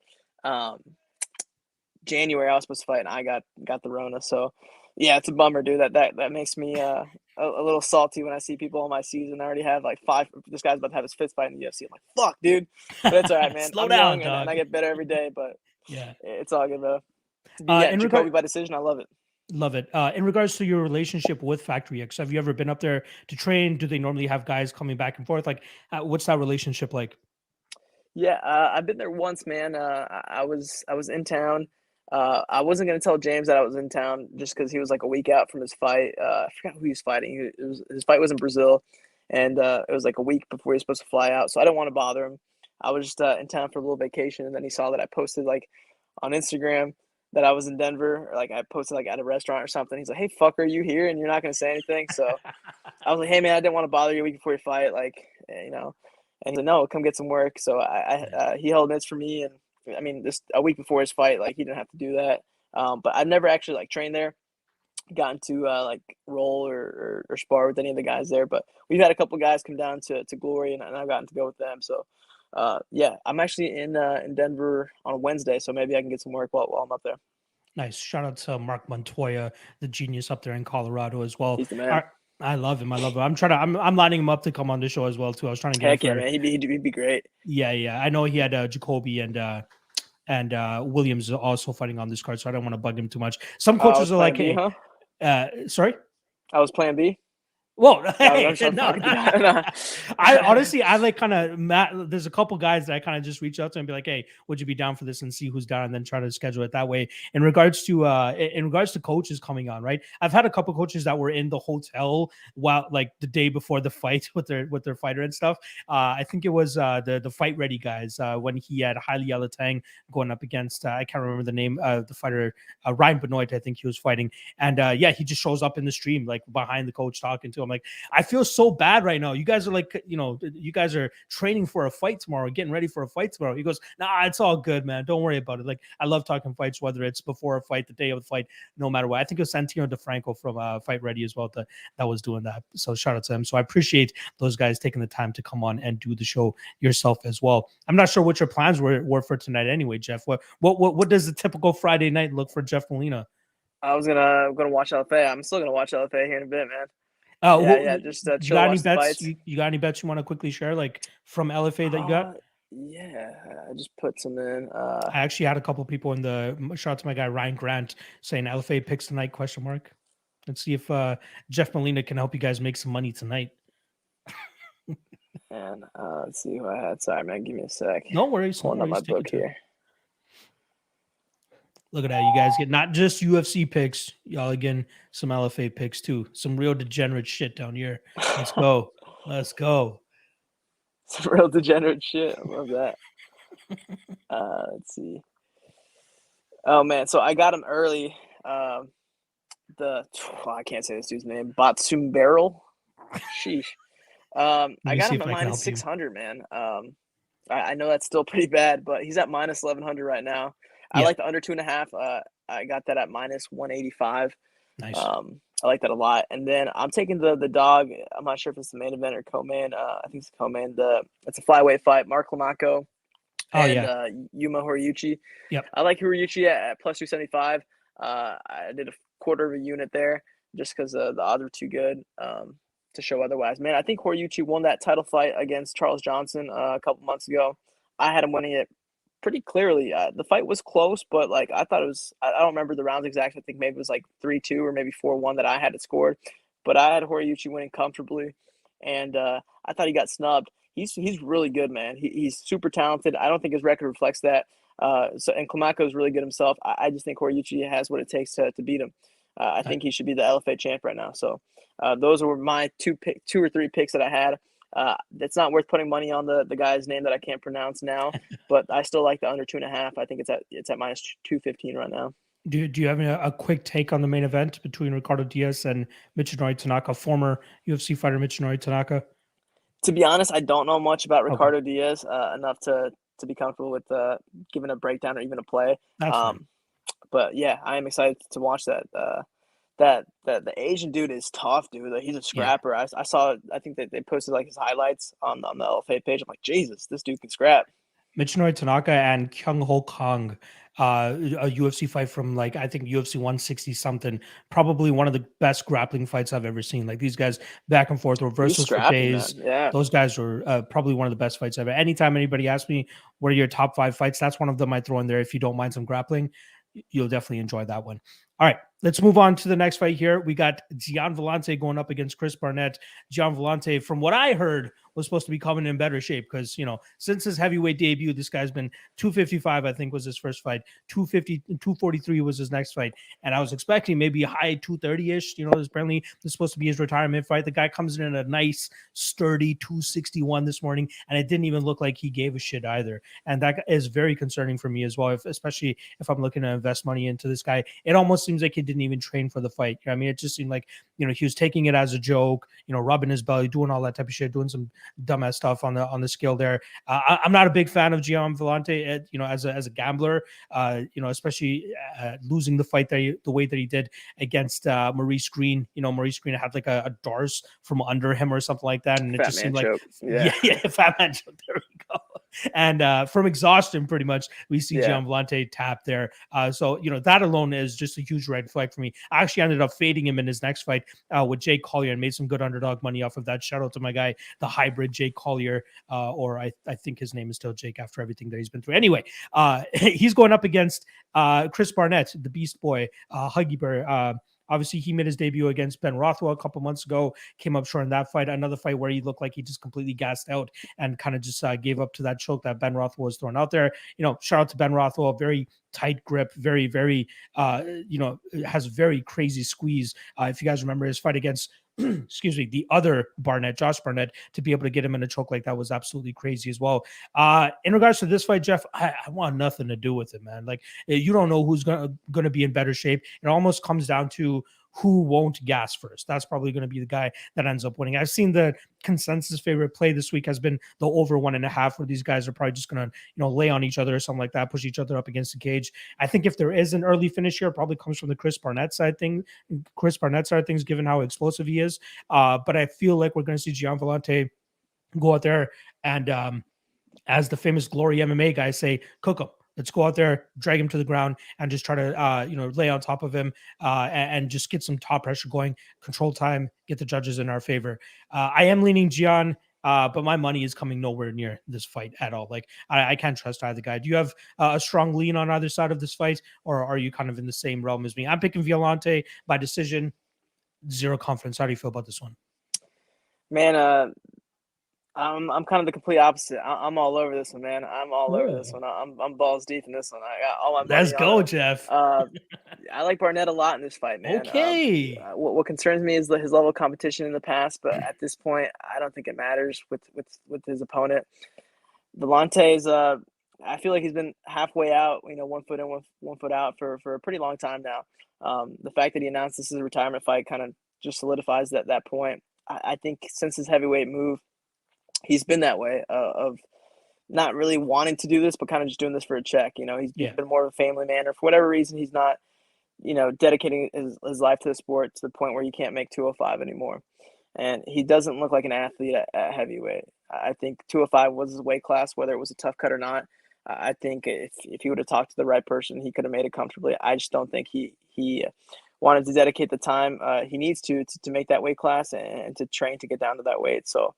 January I was supposed to fight, and I got the Rona. So yeah, it's a bummer, dude. That makes me a little salty when I see people on my season. I already have like 5. This guy's about to have his 5th fight in the UFC. I'm like, fuck, dude. But it's all right, man. Slow down, dog. And I get better every day, but yeah, it's all good, though. Yeah, Jacoby by decision. I love it. Love it. In regards to your relationship with Factory X, have you ever been up there to train? Do they normally have guys coming back and forth? Like, what's that relationship like? Yeah, I've been there once, man. I was in town. I wasn't gonna tell James that I was in town just because he was like a week out from his fight. I forgot who he was fighting. His fight was in Brazil, and it was like a week before he was supposed to fly out. So I didn't want to bother him. I was just in town for a little vacation, and then he saw that I posted like on Instagram that I was in Denver, or like I posted like at a restaurant or something. He's like, "Hey, fuck, are you here?" And you're not gonna say anything. So I was like, "Hey, man, I didn't want to bother you a week before your fight, like, And he's like, "No, come get some work." So he held mitts for me, and I mean, this a week before his fight, like he didn't have to do that. But I've never actually like trained there, gotten to like roll or spar with any of the guys there. But we've had a couple guys come down to Glory, and I've gotten to go with them. So yeah, I'm actually in Denver on Wednesday, so maybe I can get some work while I'm up there. Nice. Shout out to Mark Montoya, the genius up there in Colorado as well. He's the man. I love him. I'm lining him up to come on the show as well too. I was trying to get Heck yeah, man. He'd be great. Yeah. I know he had Jacoby and Williams also fighting on this card, so I don't want to bug him too much. Some coaches are like, B, sorry? I was plan B. Whoa, no. I honestly, I like kind of, there's a couple guys that I kind of just reach out to and be like, hey, would you be down for this, and see who's down, and then try to schedule it that way. In regards to coaches coming on, right? I've had a couple coaches that were in the hotel while like the day before the fight with their fighter and stuff. I think it was the Fight Ready guys when he had Haile Yalatang going up against I can't remember the name of the fighter, Ryan Benoit, I think he was fighting, and yeah, he just shows up in the stream like behind the coach talking to him. like, I feel so bad right now. You guys are like, you guys are training for a fight tomorrow, getting ready for a fight tomorrow. He goes, nah, it's all good, man. Don't worry about it. Like, I love talking fights, whether it's before a fight, the day of the fight, no matter what. I think it was Santino DeFranco from Fight Ready as well that was doing that. So shout out to him. So I appreciate those guys taking the time to come on and do the show yourself as well. I'm not sure what your plans were for tonight anyway, Jeff. What does the typical Friday night look for Jeff Molina? I was gonna watch LFA. I'm still gonna watch LFA here in a bit, man. Just you chill, got watch any the bets? fights. You got any bets you want to quickly share, like from LFA that you got? Yeah, I just put some in. I actually had a couple people in the shout out to my guy Ryan Grant saying LFA picks tonight ? Let's see if Jeff Molina can help you guys make some money tonight. And let's see who I had. Sorry, man. Give me a sec. No worries. Pulling up my book here. Look at that. You guys get not just UFC picks, y'all again, some LFA picks too. Some real degenerate shit down here. Let's go. Let's go. Some real degenerate shit. I love that. Let's see. Oh, man. So I got him early. I can't say this dude's name. Batsumbarrel. Sheesh. I got him at minus 600, man. I know that's still pretty bad, but he's at minus 1100 right now. I like the under 2.5. I got that at minus 185. Nice. I like that a lot. And then I'm taking the dog. I'm not sure if it's the main event or co-main. I think it's the co-main. It's a flyweight fight. Mark Lomacko and Yuma Horiguchi. Yep. I like Horiguchi at plus 275. I did a quarter of a unit there just because the odds were too good to show otherwise. Man, I think Horiguchi won that title fight against Charles Johnson a couple months ago. I had him winning it pretty clearly. The fight was close, but like I thought it was. I don't remember the rounds exactly. I think maybe it was like 3-2 or maybe 4-1 that I had it scored. But I had Horiguchi winning comfortably, and I thought he got snubbed. He's really good, man. He's super talented. I don't think his record reflects that. And Klamaco is really good himself. I just think Horiguchi has what it takes to beat him. I think he should be the LFA champ right now. So those were my two or three picks that I had. It's not worth putting money on the guy's name that I can't pronounce now, but I still like the under 2.5. I think it's at minus 215 right now. Do you have a quick take on the main event between Ricardo Diaz and Michinori Tanaka, former UFC fighter Michinori Tanaka? To be honest, I don't know much about Ricardo Diaz enough to be comfortable with giving a breakdown or even a play. But yeah, I am excited to watch that. The Asian dude is tough, dude. Like, he's a scrapper. Yeah. I saw. I think that they posted like his highlights on the LFA page. I'm like, Jesus, this dude can scrap. Michinori Tanaka and Kyung Ho Kong, a UFC fight from like I think UFC 160 something. Probably one of the best grappling fights I've ever seen. Like these guys back and forth, reversals for days. Yeah, those guys were probably one of the best fights ever. Anytime anybody asks me what are your top 5 fights, that's one of them I throw in there. If you don't mind some grappling, you'll definitely enjoy that one. All right, let's move on to the next fight here. We got Gian Villante going up against Chris Barnett. Gian Villante, from what I heard, was supposed to be coming in better shape because, since his heavyweight debut, this guy's been 255, I think was his first fight. 250, 243 was his next fight. And I was expecting maybe a high 230-ish. Apparently this is supposed to be his retirement fight. The guy comes in at a nice, sturdy 261 this morning, and it didn't even look like he gave a shit either. And that is very concerning for me as well, especially if I'm looking to invest money into this guy. It almost seems like he didn't even train for the fight. I mean, it just seemed like, he was taking it as a joke, rubbing his belly, doing all that type of shit, doing some dumbass stuff on the scale there. I'm not a big fan of Gian Villante, as a gambler, especially losing the fight the way that he did against Maurice Green. Maurice Green had like a Dars from under him or something like that, and it just seemed like fat man choke. There we go. And from exhaustion, pretty much, we see Gian Villante tap there. So that alone is just a huge red flag for me. I actually ended up fading him in his next fight with Jake Collier and made some good underdog money off of that. Shout out to my guy, the hybrid Jake Collier, or I think his name is still Jake after everything that he's been through. Anyway, he's going up against Chris Barnett, the Beast Boy, Huggy Bear. Obviously, he made his debut against Ben Rothwell a couple months ago, came up short in that fight. Another fight where he looked like he just completely gassed out and kind of just gave up to that choke that Ben Rothwell was throwing out there. Shout out to Ben Rothwell, very tight grip, very, very, has very crazy squeeze. If you guys remember his fight against, the other Barnett, Josh Barnett, to be able to get him in a choke like that was absolutely crazy as well. In regards to this fight, Jeff, I want nothing to do with it, man. Like, you don't know who's going to be in better shape. It almost comes down to who won't gas first. That's probably going to be the guy that ends up winning. I've seen the consensus favorite play this week has been the over 1.5, where these guys are probably just going to, lay on each other or something like that, push each other up against the cage. I think if there is an early finish here, it probably comes from the Chris Barnett side of things, given how explosive he is. But I feel like we're going to see Gian Villante go out there and, as the famous Glory MMA guys say, cook him. Let's go out there, drag him to the ground, and just try to, lay on top of him and just get some top pressure going, control time, get the judges in our favor. I am leaning Gian, but my money is coming nowhere near this fight at all. Like, I can't trust either guy. Do you have a strong lean on either side of this fight, or are you kind of in the same realm as me? I'm picking Villante by decision, zero confidence. How do you feel about this one? Man, I'm kind of the complete opposite. I'm all over this one, man. I'm all over this one. I'm balls deep in this one. I got all my money. Let's go, Jeff. I like Barnett a lot in this fight, man. Okay. What concerns me is his level of competition in the past, but at this point, I don't think it matters with his opponent. Villante is I feel like he's been halfway out, 1 foot in, one foot out for a pretty long time now. The fact that he announced this is a retirement fight kind of just solidifies that point. I think since his heavyweight move, he's been that way of not really wanting to do this, but kind of just doing this for a check. He's been more of a family man, or for whatever reason, he's not, dedicating his life to the sport to the point where he can't make 205 anymore. And he doesn't look like an athlete at heavyweight. I think 205 was his weight class, whether it was a tough cut or not. I think if he would have talked to the right person, he could have made it comfortably. I just don't think he wanted to dedicate the time he needs to make that weight class and to train to get down to that weight. So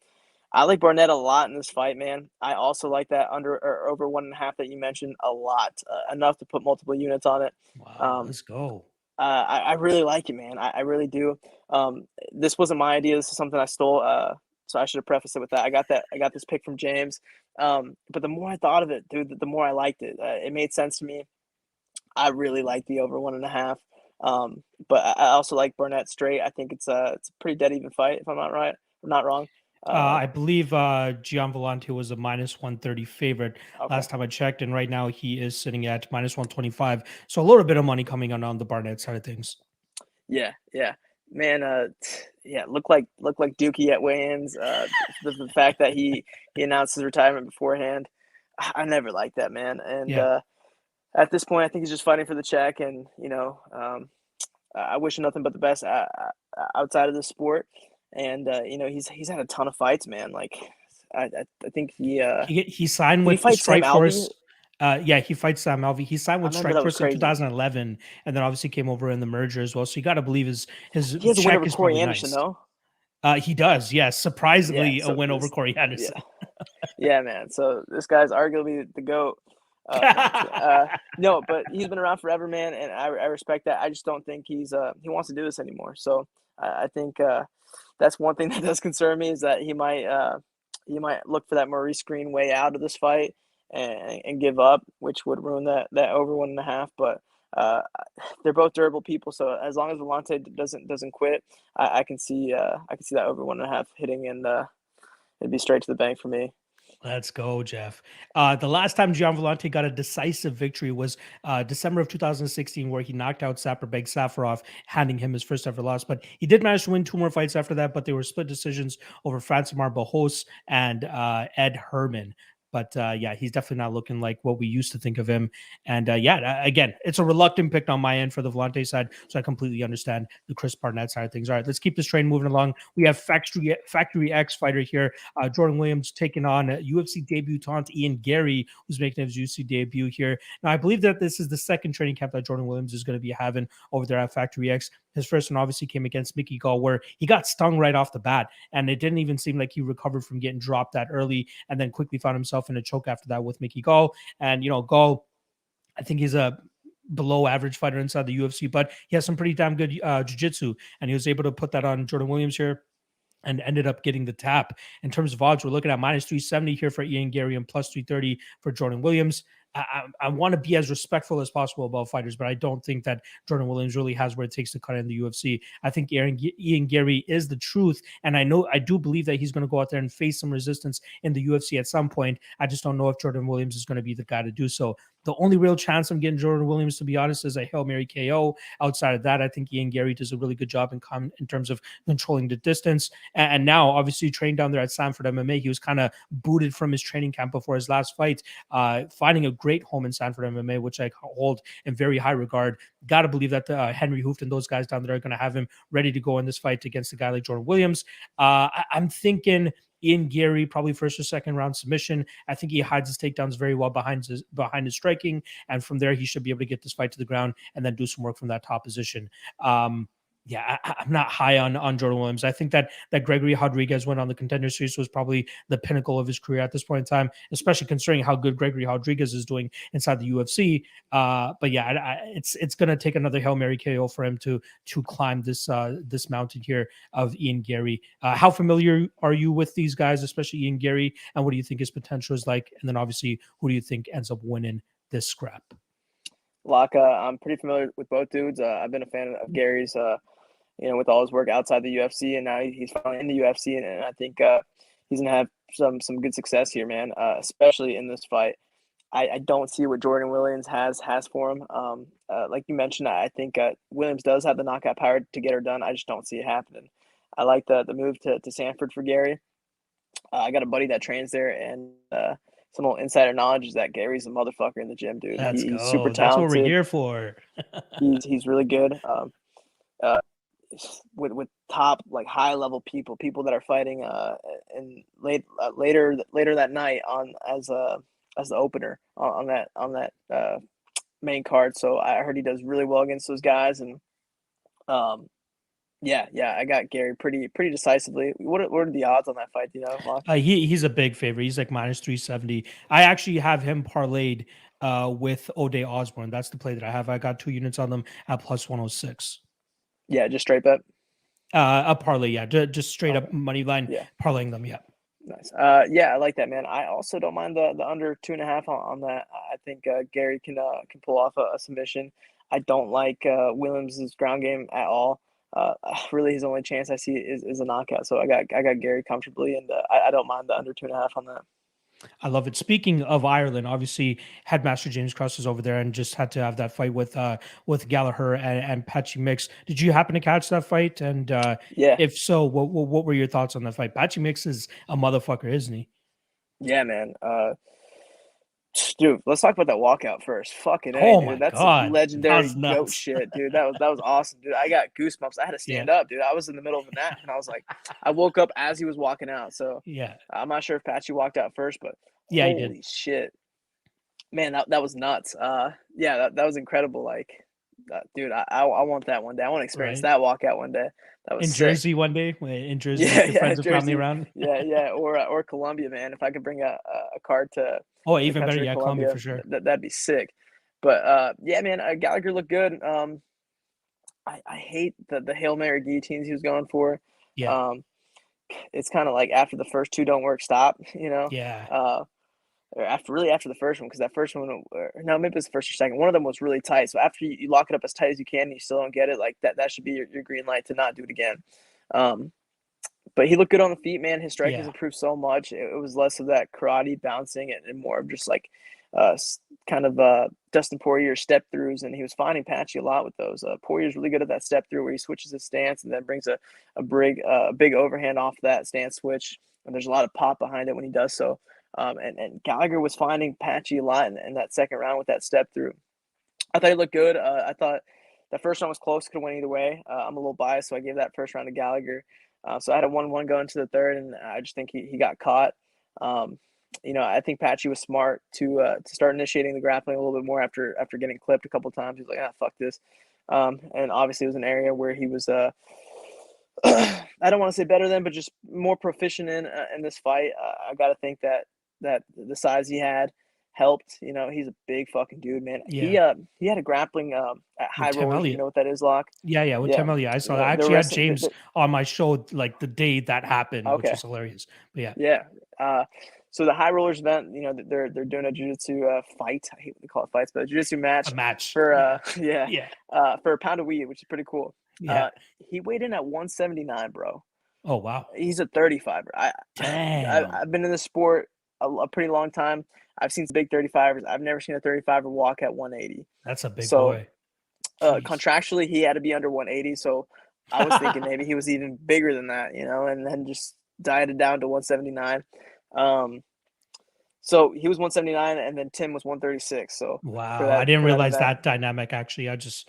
I like Barnett a lot in this fight, man. I also like that under or over 1.5 that you mentioned a lot, enough to put multiple units on it. Wow, let's go. I really like it, man. I really do. This wasn't my idea. This is something I stole. So I should have prefaced it with that. I got this pick from James. But the more I thought of it, dude, the more I liked it. It made sense to me. I really like the over 1.5. But I also like Barnett straight. I think it's a pretty dead even fight, if I'm not wrong. I believe Gian Villante was a -130 favorite last time I checked, and right now he is sitting at -125. So a little bit of money coming on the Barnett side of things. Yeah, man. Look like Dookie at weigh-ins. The fact that he announced his retirement beforehand, I never liked that, man. And at this point, I think he's just fighting for the check, and I wish him nothing but the best outside of the sport. And he's had a ton of fights, man. Like I think he signed with Strikeforce. He fights Sam Alvey. He signed with Strikeforce in 2011, and then obviously came over in the merger as well. So you got to believe his he has a win over Corey Anderson, though. He does, yes. Surprisingly, a win over Corey Anderson. Yeah, man. So this guy's arguably the GOAT. No, but he's been around forever, man, and I respect that. I just don't think he wants to do this anymore. So I think that's one thing that does concern me, is that he might look for that Maurice Green way out of this fight and give up, which would ruin that over 1.5. But they're both durable people, so as long as Villante doesn't quit, I can see that over 1.5 hitting, and it'd be straight to the bank for me. Let's go, Jeff. The last time Gian Villante got a decisive victory was December of 2016, where he knocked out Saparbek Safarov, handing him his first ever loss. But he did manage to win 2 more fights after that, but they were split decisions over Francimar Barros and Ed Herman. But he's definitely not looking like what we used to think of him. And again, it's a reluctant pick on my end for the Villante side, so I completely understand the Chris Barnett side of things. All right, let's keep this train moving along. We have Factory X fighter here, Jordan Williams, taking on UFC debutant Ian Garry, who's making his UFC debut here. Now, I believe that this is the second training camp that Jordan Williams is going to be having over there at Factory X. His first one obviously came against Mickey Gall, where he got stung right off the bat, and it didn't even seem like he recovered from getting dropped that early, and then quickly found himself in a choke after that with Mickey Gall. And, Gall, I think he's a below average fighter inside the UFC, but he has some pretty damn good jiu-jitsu, and he was able to put that on Jordan Williams here and ended up getting the tap. In terms of odds, we're looking at -370 here for Ian Garry and +330 for Jordan Williams. I want to be as respectful as possible about fighters, but I don't think that Jordan Williams really has what it takes to cut in the UFC. I think Ian Garry is the truth, and I do believe that he's going to go out there and face some resistance in the UFC at some point. I just don't know if Jordan Williams is going to be the guy to do so. The only real chance I'm getting Jordan Williams, to be honest, is a Hail Mary KO. Outside of that, I think Ian Garry does a really good job in terms of controlling the distance. And now, obviously, trained down there at Sanford MMA, he was kind of booted from his training camp before his last fight, finding a great home in Sanford MMA, which I hold in very high regard. Got to believe that Henry Hooft and those guys down there are going to have him ready to go in this fight against a guy like Jordan Williams. I'm thinking Ian Garry, probably first or second round submission. I think he hides his takedowns very well behind his striking, and from there he should be able to get this fight to the ground and then do some work from that top position. I'm not high on Jordan Williams. I think that Gregory Rodriguez went on the Contender Series was probably the pinnacle of his career at this point in time, especially considering how good Gregory Rodriguez is doing inside the UFC. But yeah, it's going to take another Hail Mary KO for him to climb this mountain here of Ian Garry. How familiar are you with these guys, especially Ian Garry, and what do you think his potential is like? And then obviously, who do you think ends up winning this scrap? Locke, I'm pretty familiar with both dudes. I've been a fan of Gary's, with all his work outside the UFC, and now he's finally in the UFC, and I think he's gonna have some good success here, man. Especially in this fight. I don't see what Jordan Williams has for him. Like you mentioned, I think Williams does have the knockout power to get her done. I just don't see it happening. I like the move to Sanford for Garry. I got a buddy that trains there, and some little insider knowledge is that Gary's a motherfucker in the gym, dude. He's super talented. That's what we're here for. he's really good. With top like high level people that are fighting and later that night as the opener on that main card. So I heard he does really well against those guys, and I got Garry pretty decisively. What are the odds on that fight? Do you know? He's a big favorite. He's like minus 370. I actually have him parlayed with O'Day Osbourne. That's the play that I have. I got 2 units on them at plus 106. Yeah, just straight bet. A parlay, yeah, just straight up money line, parlaying them, yeah. Nice. I like that, man. I also don't mind the under 2.5 on that. I think Garry can pull off a submission. I don't like Williams' ground game at all. Really, his only chance I see is a knockout. So I got Garry comfortably, and I don't mind the under 2.5 on that. I love it. Speaking of Ireland, obviously Headmaster James Cross is over there and just had to have that fight with Gallagher and Patchy Mix. Did you happen to catch that fight? And if so, what were your thoughts on that fight? Patchy Mix is a motherfucker, isn't he? Yeah, man. Dude, let's talk about that walkout first. Fucking oh dude. My That's God. legendary goat shit, dude. That was awesome, dude. I got goosebumps. I had to stand up, dude. I was in the middle of a nap, and I was like, I woke up as he was walking out. So yeah, I'm not sure if Patchy walked out first, but yeah, holy he did. Shit, man, that was nuts. That was incredible. Like, dude, I want that one day. I want to experience that walkout one day. That was in sick. Jersey one day. In Jersey, with your friends and family around. or Colombia, man. If I could bring a card to even better, yeah, Colombia for sure. That'd be sick. But man, Gallagher looked good. I hate the Hail Mary guillotines he was going for. Yeah. It's kind of like after the first 2 don't work, stop. Yeah. Or after the first one, because that first one, no, maybe it was the first or second. One of them was really tight. So after you lock it up as tight as you can, and you still don't get it, like that should be your green light to not do it again. But he looked good on the feet, man. His strike has improved so much. It was less of that karate bouncing and more of just like kind of Dustin Poirier step throughs, and he was finding Patchy a lot with those. Poirier's really good at that step through where he switches his stance and then brings a big overhand off that stance switch, and there's a lot of pop behind it when he does so. And Gallagher was finding Patchy a lot in that second round with that step through. I thought he looked good. I thought the first round was close, could have went either way. I'm a little biased, so I gave that first round to Gallagher. So I had a 1-1 going to the third, and I just think he got caught. I think Patchy was smart to start initiating the grappling a little bit more after getting clipped a couple of times. He was like, fuck this. And obviously it was an area where he was I don't want to say better than, but just more proficient in this fight. I got to think that the size he had helped. He's a big fucking dude, man. Yeah. He had a grappling at high roller. You know what that is, Locke? Yeah, with Tim Elliott. I saw that. I actually had James on my show like the day that happened, which was hilarious. But yeah. So the high rollers event, they're doing a jiu-jitsu fight. I hate what they call it fights, but a jiu-jitsu match. A match. For Yeah. for a pound of weed, which is pretty cool. Yeah. He weighed in at 179, bro. Oh wow. He's a 35er. Damn. I've been in the sport a pretty long time. I've seen some big 35ers. I've never seen a 35er walk at 180. That's a big So, boy. Jeez. Contractually, he had to be under 180. So I was thinking maybe he was even bigger than that, and then just dieted down to 179. So he was 179, and then Tim was 136. So wow, I didn't for realize event. that dynamic. Actually, I just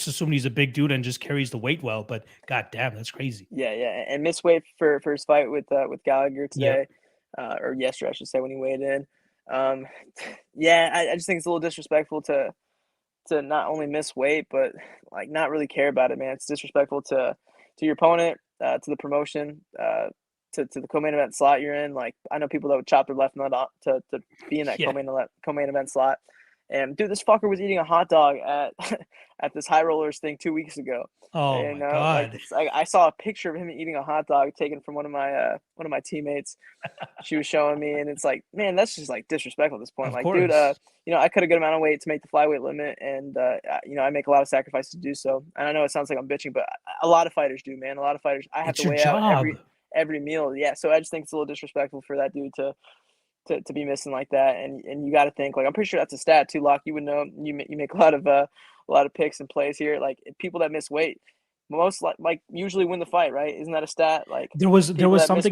assumed he's a big dude and just carries the weight well. But god damn, that's crazy. Yeah, and missed weight for his fight with Gallagher today, or yesterday, I should say, when he weighed in. I just think it's a little disrespectful to not only miss weight, but like not really care about it, man. It's disrespectful to your opponent, to the promotion, to the co-main event slot you're in. Like, I know people that would chop their left nut off to be in that co-main event slot. And dude, this fucker was eating a hot dog at at this high rollers thing 2 weeks ago. Oh my god! I saw a picture of him eating a hot dog taken from one of my teammates. She was showing me, and it's like, man, that's just like disrespectful at this point. Of like, course. dude, I cut a good amount of weight to make the flyweight limit, and I make a lot of sacrifices to do so. And I know it sounds like I'm bitching, but a lot of fighters do, man. A lot of fighters, I have to weigh out every meal. Yeah, so I just think it's a little disrespectful for that dude to be missing like that. And you got to think, like, I'm pretty sure that's a stat too, Locke. You would know. You make a lot of picks and plays here. Like, people that miss weight, most like usually win the fight, right? Isn't that a stat? Like, there was something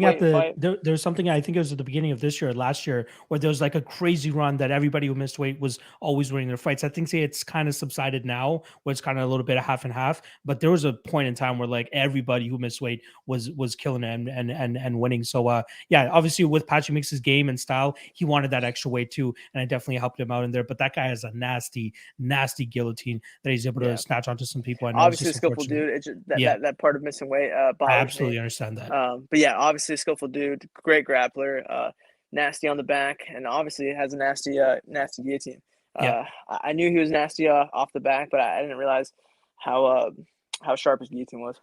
there's something, I think it was at the beginning of this year or last year, where there was like a crazy run that everybody who missed weight was always winning their fights. I think it's kind of subsided now, where it's kind of a little bit of half and half, but there was a point in time where like everybody who missed weight was killing it and winning. So obviously with Patchy Mix's game and style, he wanted that extra weight too, and I definitely helped him out in there. But that guy has a nasty guillotine that he's able to snatch onto some people. I know obviously a skillful dude. It's just that part of missing weight bothers I absolutely me. understand that. But yeah, obviously a skillful dude, great grappler, nasty on the back, and obviously has a nasty guillotine. I knew he was nasty off the back, but I didn't realize how sharp his guillotine was.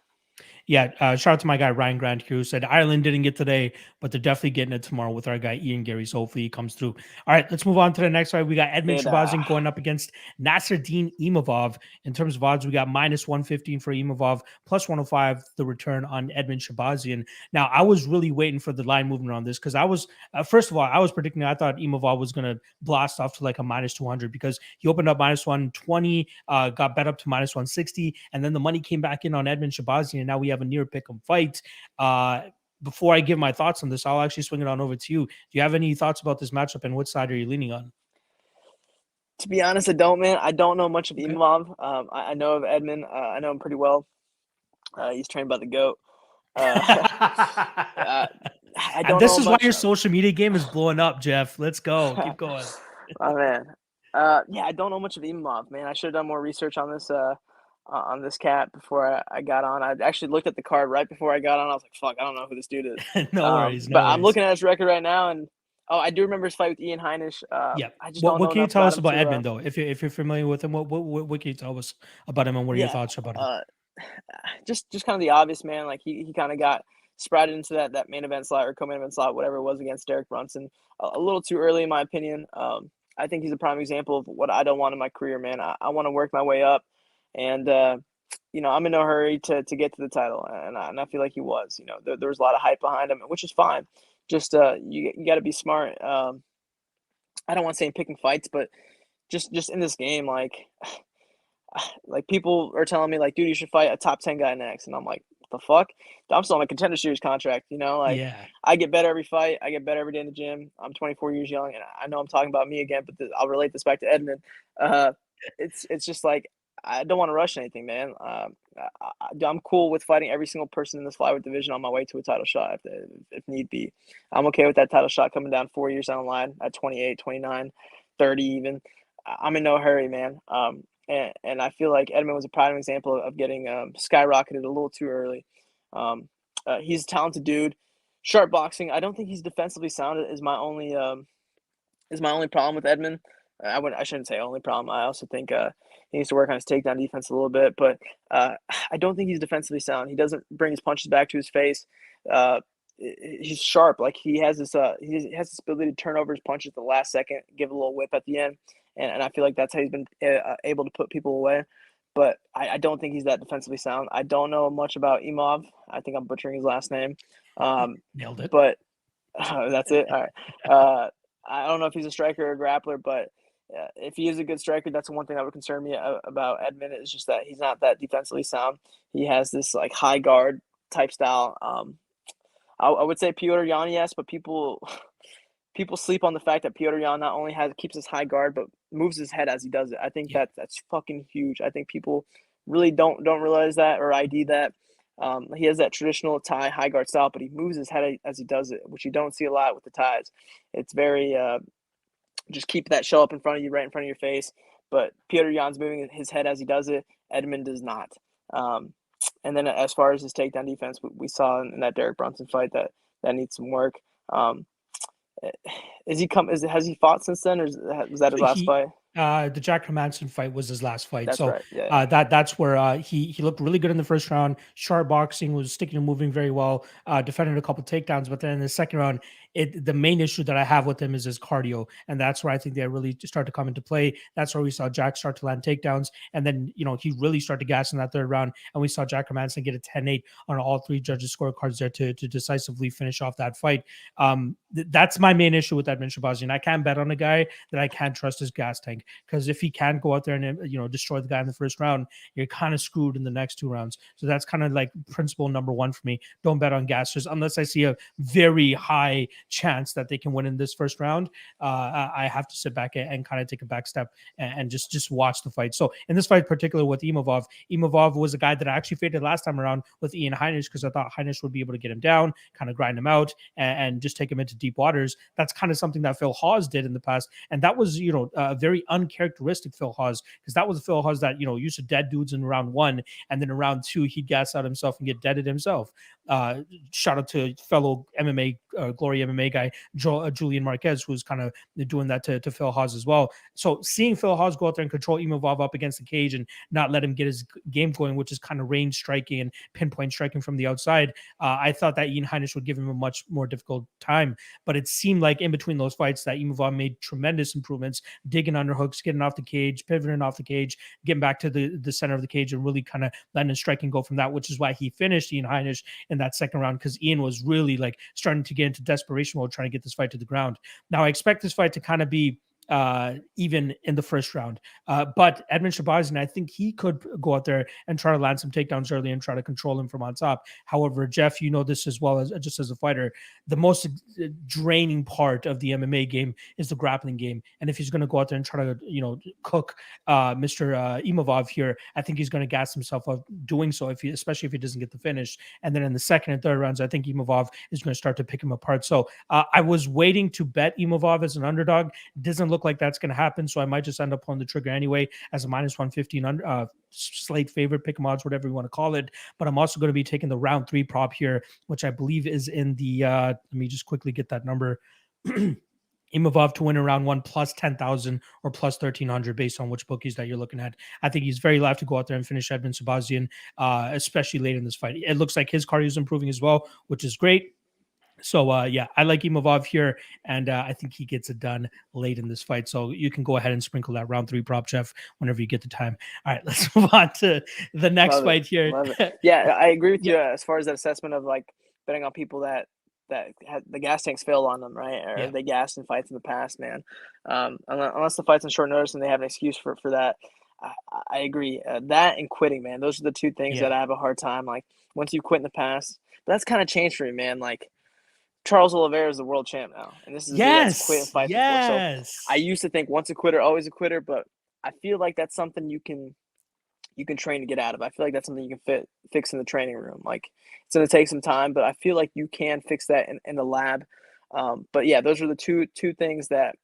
Shout out to my guy Ryan Grant here, who said Ireland didn't get today, but they're definitely getting it tomorrow with our guy Ian Garry. So hopefully he comes through. All right, let's move on to the next fight. We got Edmund Shahbazyan going up against Nasruddin Imavov. In terms of odds, we got minus 115 for Imavov, plus 105 the return on Edmund Shahbazyan. Now, I was really waiting for the line movement on this because I was first of all, I was predicting, I thought Imavov was going to blast off to like a minus 200 because he opened up minus 120, got bet up to minus 160, and then the money came back in on Edmund Shahbazyan, and now we have a near pick'em fight. Before I give my thoughts on this, I'll actually swing it on over to you. Do you have any thoughts about this matchup, and what side are you leaning on? To be honest, I don't, man. I don't know much of Imavov. I know of Edmund. I know him pretty well. He's trained by the GOAT. This is why your social media game is blowing up, Jeff. Let's go. Keep going. Oh, man. I don't know much of Imavov, man. I should have done more research on this cat before I got on. I actually looked at the card right before I got on. I was like, fuck, I don't know who this dude is. No worries. I'm looking at his record right now, and I do remember his fight with Ian Heinisch. I just don't know. What can you tell us about Edmund, though? If you're familiar with him, what can you tell us about him, and what are your thoughts about him? Just kind of the obvious, man. Like he kind of got sprouted into that main event slot or co-main event slot, whatever it was, against Derek Brunson a little too early, in my opinion. I think he's a prime example of what I don't want in my career, man. I want to work my way up. And, I'm in no hurry to get to the title. And I feel like he was. There was a lot of hype behind him, which is fine. Just you got to be smart. I don't want to say picking fights, but just in this game, like people are telling me, like, dude, you should fight a top 10 guy next. And I'm like, what the fuck? I'm still on a Contender Series contract, I get better every fight. I get better every day in the gym. I'm 24 years young, and I know I'm talking about me again, but I'll relate this back to Edmund. It's just like, I don't want to rush anything, man. I'm cool with fighting every single person in this flyweight division on my way to a title shot if need be. I'm okay with that title shot coming down 4 years down the line at 28, 29, 30 even. I'm in no hurry, man. And I feel like Edmund was a prime example of getting skyrocketed a little too early. He's a talented dude, sharp boxing. I don't think he's defensively sound is my only problem with Edmund. I shouldn't say only problem. I also think he needs to work on his takedown defense a little bit, but I don't think he's defensively sound. He doesn't bring his punches back to his face. he's sharp. Like he has this ability to turn over his punches at the last second, give a little whip at the end, and I feel like that's how he's been able to put people away. But I don't think he's that defensively sound. I don't know much about Imavov. I think I'm butchering his last name. Nailed it. But that's it. All right. I don't know if he's a striker or a grappler, but if he is a good striker, that's one thing that would concern me about Edmund. Is just that he's not that defensively sound. He has this like high guard type style. I would say Piotr Yan, yes, but people sleep on the fact that Piotr Yan not only keeps his high guard, but moves his head as he does it. I think that's fucking huge. I think people really don't realize that or ID that. He has that traditional Thai high guard style, but he moves his head as he does it, which you don't see a lot with the Thais. It's very just keep that shell up in front of you, right in front of your face. But Piotr Yan's moving his head as he does it. Edmund does not. And then as far as his takedown defense, we saw in that Derek Brunson fight that needs some work. Has he fought since then, or was that his last fight? The Jack Hermanson fight was his last fight. That's so right. Yeah. That's where he looked really good in the first round. Sharp boxing, was sticking and moving very well. Defended a couple takedowns, but then in the second round, the main issue that I have with him is his cardio, and that's where I think they really start to come into play. That's where we saw Jack start to land takedowns, and then he really started to gas in that third round, and we saw Jack Hermanson get a 10-8 on all three judges' scorecards there to decisively finish off that fight. That's my main issue with Edmund Shahbazyan. I can't bet on a guy that I can't trust his gas tank, because if he can't go out there and destroy the guy in the first round, you're kind of screwed in the next two rounds. So that's kind of like principle number one for me. Don't bet on gassers unless I see a very high chance that they can win in this first round. I have to sit back and kind of take a back step and just watch the fight. So in this fight, particularly with Imavov was a guy that I actually faded last time around with Ian Heinisch, because I thought Heinisch would be able to get him down, kind of grind him out, and just take him into deep waters. That's kind of something that Phil Hawes did in the past, and that was a very uncharacteristic Phil Hawes, because that was a Phil Hawes that used to dead dudes in round one, and then in round two he'd gas out himself and get deaded himself. Shout out to fellow MMA Glory MMA guy Julian Marquez, who's kind of doing that to Phil Hawes as well. So seeing Phil Hawes go out there and control Imavov up against the cage and not let him get his game going, which is kind of range striking and pinpoint striking from the outside, I thought that Ian Heinisch would give him a much more difficult time. But it seemed like in between those fights that Imavov made tremendous improvements, digging underhooks, getting off the cage, pivoting off the cage, getting back to the center of the cage, and really kind of letting his striking go from that, which is why he finished Ian Heinisch in that second round, because Ian was really like starting to get into desperation mode trying to get this fight to the ground. Now I expect this fight to kind of be even in the first round. But Edmund Shahbazyan, I think he could go out there and try to land some takedowns early and try to control him from on top. However, Jeff, this as well as just as a fighter, the most draining part of the MMA game is the grappling game. And if he's going to go out there and try to, cook Mr. Imavov here, I think he's going to gas himself up doing so, especially if he doesn't get the finish. And then in the second and third rounds, I think Imavov is going to start to pick him apart. So I was waiting to bet Imavov as an underdog. It doesn't look like that's going to happen, so I might just end up pulling the trigger anyway as a minus 115 slate favorite, pick 'em odds, whatever you want to call it. But I'm also going to be taking the round 3 prop here, which I believe is in the let me just quickly get that number. Imavov to win in round 1 plus 10,000 or plus 1,300 based on which bookies that you're looking at. I think he's very live to go out there and finish Edmund Shahbazyan, especially late in this fight. It looks like his cardio is improving as well, which is great. So, I like Imavov here, and I think he gets it done late in this fight. So you can go ahead and sprinkle that round 3 prop, Jeff, whenever you get the time. All right, let's move on to the next fight here. Yeah, I agree with you as far as that assessment of like betting on people that had the gas tanks failed on them, right? Or they gassed in fights in the past, man. Unless the fight's on short notice and they have an excuse for that. I agree. That and quitting, man. Those are the two things that I have a hard time. Like once you quit in the past, but that's kind of changed for me, man. Like Charles Oliveira is the world champ now, and this is quit and fight before. So I used to think once a quitter, always a quitter, but I feel like that's something you can train to get out of. I feel like that's something you can fix in the training room. Like it's going to take some time, but I feel like you can fix that in the lab. But yeah, those are the two things that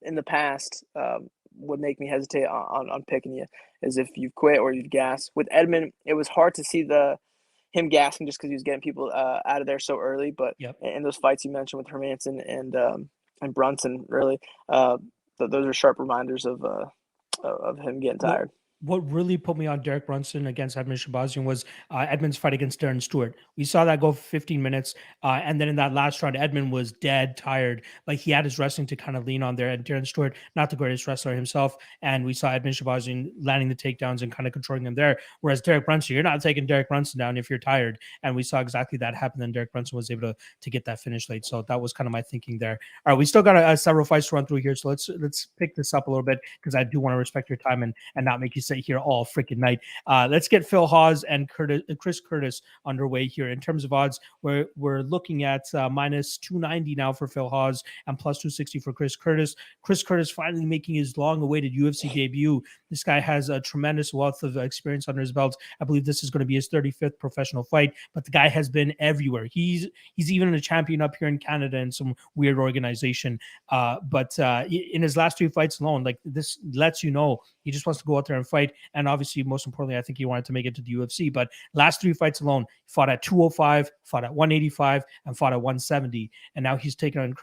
in the past would make me hesitate on picking you, is if you've quit or you've gassed. With Edmund, it was hard to see him gassing just because he was getting people out of there so early. But in those fights you mentioned with Hermanson and Brunson, really, those are sharp reminders of him getting tired. What really put me on Derek Brunson against Edmund Shahbazyan was Edmund's fight against Darren Stewart. We saw that go for 15 minutes. And then in that last round, Edmund was dead tired. Like he had his wrestling to kind of lean on there. And Darren Stewart, not the greatest wrestler himself. And we saw Edmund Shahbazyan landing the takedowns and kind of controlling them there. Whereas Derek Brunson, you're not taking Derek Brunson down if you're tired. And we saw exactly that happen. And Derek Brunson was able to get that finish late. So that was kind of my thinking there. All right, we still got several fights to run through here. So let's pick this up a little bit because I do want to respect your time and not make you sit here all freaking night. Let's get Phil Hawes and Chris Curtis underway here. In terms of odds, we're looking at minus 290 now for Phil Hawes and plus 260 for Chris Curtis. Chris Curtis finally making his long-awaited UFC debut. This guy has a tremendous wealth of experience under his belt. I believe this is going to be his 35th professional fight, but the guy has been everywhere. He's even a champion up here in Canada in some weird organization. But in his last 2 fights alone, like this lets you know he just wants to go out there and fight. And obviously, most importantly, I think he wanted to make it to the UFC. But last 3 fights alone, he fought at 205, fought at 185, and fought at 170. And now he's taking on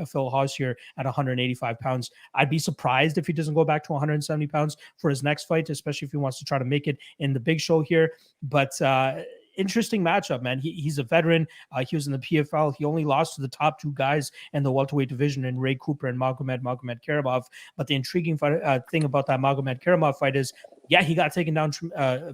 Phil Hawes here at 185 pounds. I'd be surprised if he doesn't go back to 170 pounds for his next fight, especially if he wants to try to make it in the big show here. But interesting matchup, man. He's a veteran. He was in the PFL. He only lost to the top 2 guys in the welterweight division in Ray Cooper and Magomed Karamov. But the intriguing thing about that Magomed Karamov fight is, yeah, he got taken down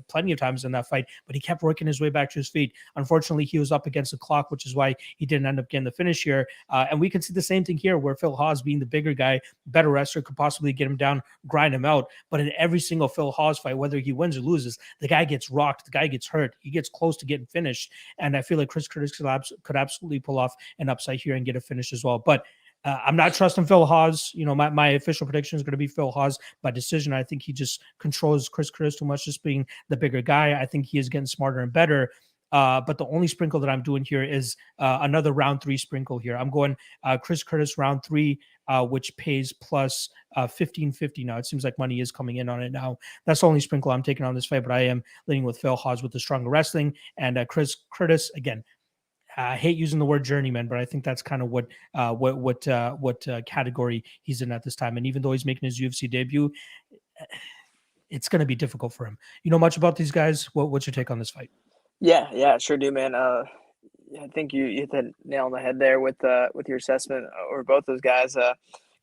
plenty of times in that fight, but he kept working his way back to his feet. Unfortunately, he was up against the clock, which is why he didn't end up getting the finish here. And we can see the same thing here where Phil Hawes, being the bigger guy, better wrestler, could possibly get him down, grind him out. But in every single Phil Hawes fight, whether he wins or loses, the guy gets rocked, the guy gets hurt, he gets close to getting finished. And I feel like Chris Curtis could absolutely pull off an upside here and get a finish as well. But I'm not trusting Phil Hawes. You know, my official prediction is going to be Phil Hawes by decision. I think he just controls Chris Curtis too much, just being the bigger guy. I think he is getting smarter and better. But the only sprinkle that I'm doing here is another round 3 sprinkle here. I'm going Chris Curtis round 3, which pays plus 1550 now. It seems like money is coming in on it now. That's the only sprinkle I'm taking on this fight, but I am leaning with Phil Hawes with the stronger wrestling. And Chris Curtis, again, I hate using the word journeyman, but I think that's kind of what category he's in at this time. And even though he's making his UFC debut, it's going to be difficult for him. You know much about these guys? What's your take on this fight? Yeah, sure do, man. I think you hit the nail on the head there with your assessment over both those guys.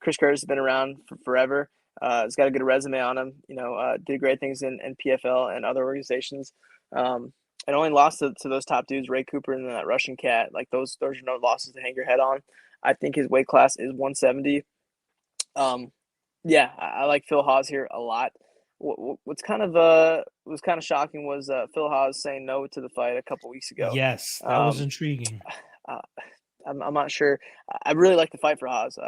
Chris Curtis has been around for forever. He's got a good resume on him. You know, did great things in PFL and other organizations. And only lost to those top dudes, Ray Cooper and that Russian cat. Like those are no losses to hang your head on. I think his weight class is 170. Yeah, I like Phil Hawes here a lot. What's kind of was kind of shocking was Phil Hawes saying no to the fight a couple weeks ago. Yes, that was intriguing. I'm not sure. I really like the fight for Hawes.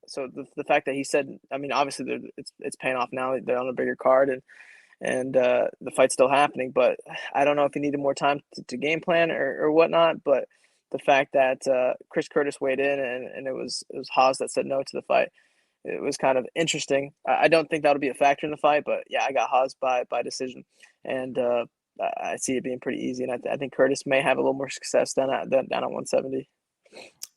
So the fact that he said, I mean, obviously it's paying off now. They're on a bigger card and the fight's still happening. But I don't know if he needed more time to game plan or whatnot. But the fact that Chris Curtis weighed in and it was Hawes that said no to the fight, it was kind of interesting. I don't think that'll be a factor in the fight, but yeah, I got Hawes by decision, and I see it being pretty easy. And I think Curtis may have a little more success down at 170.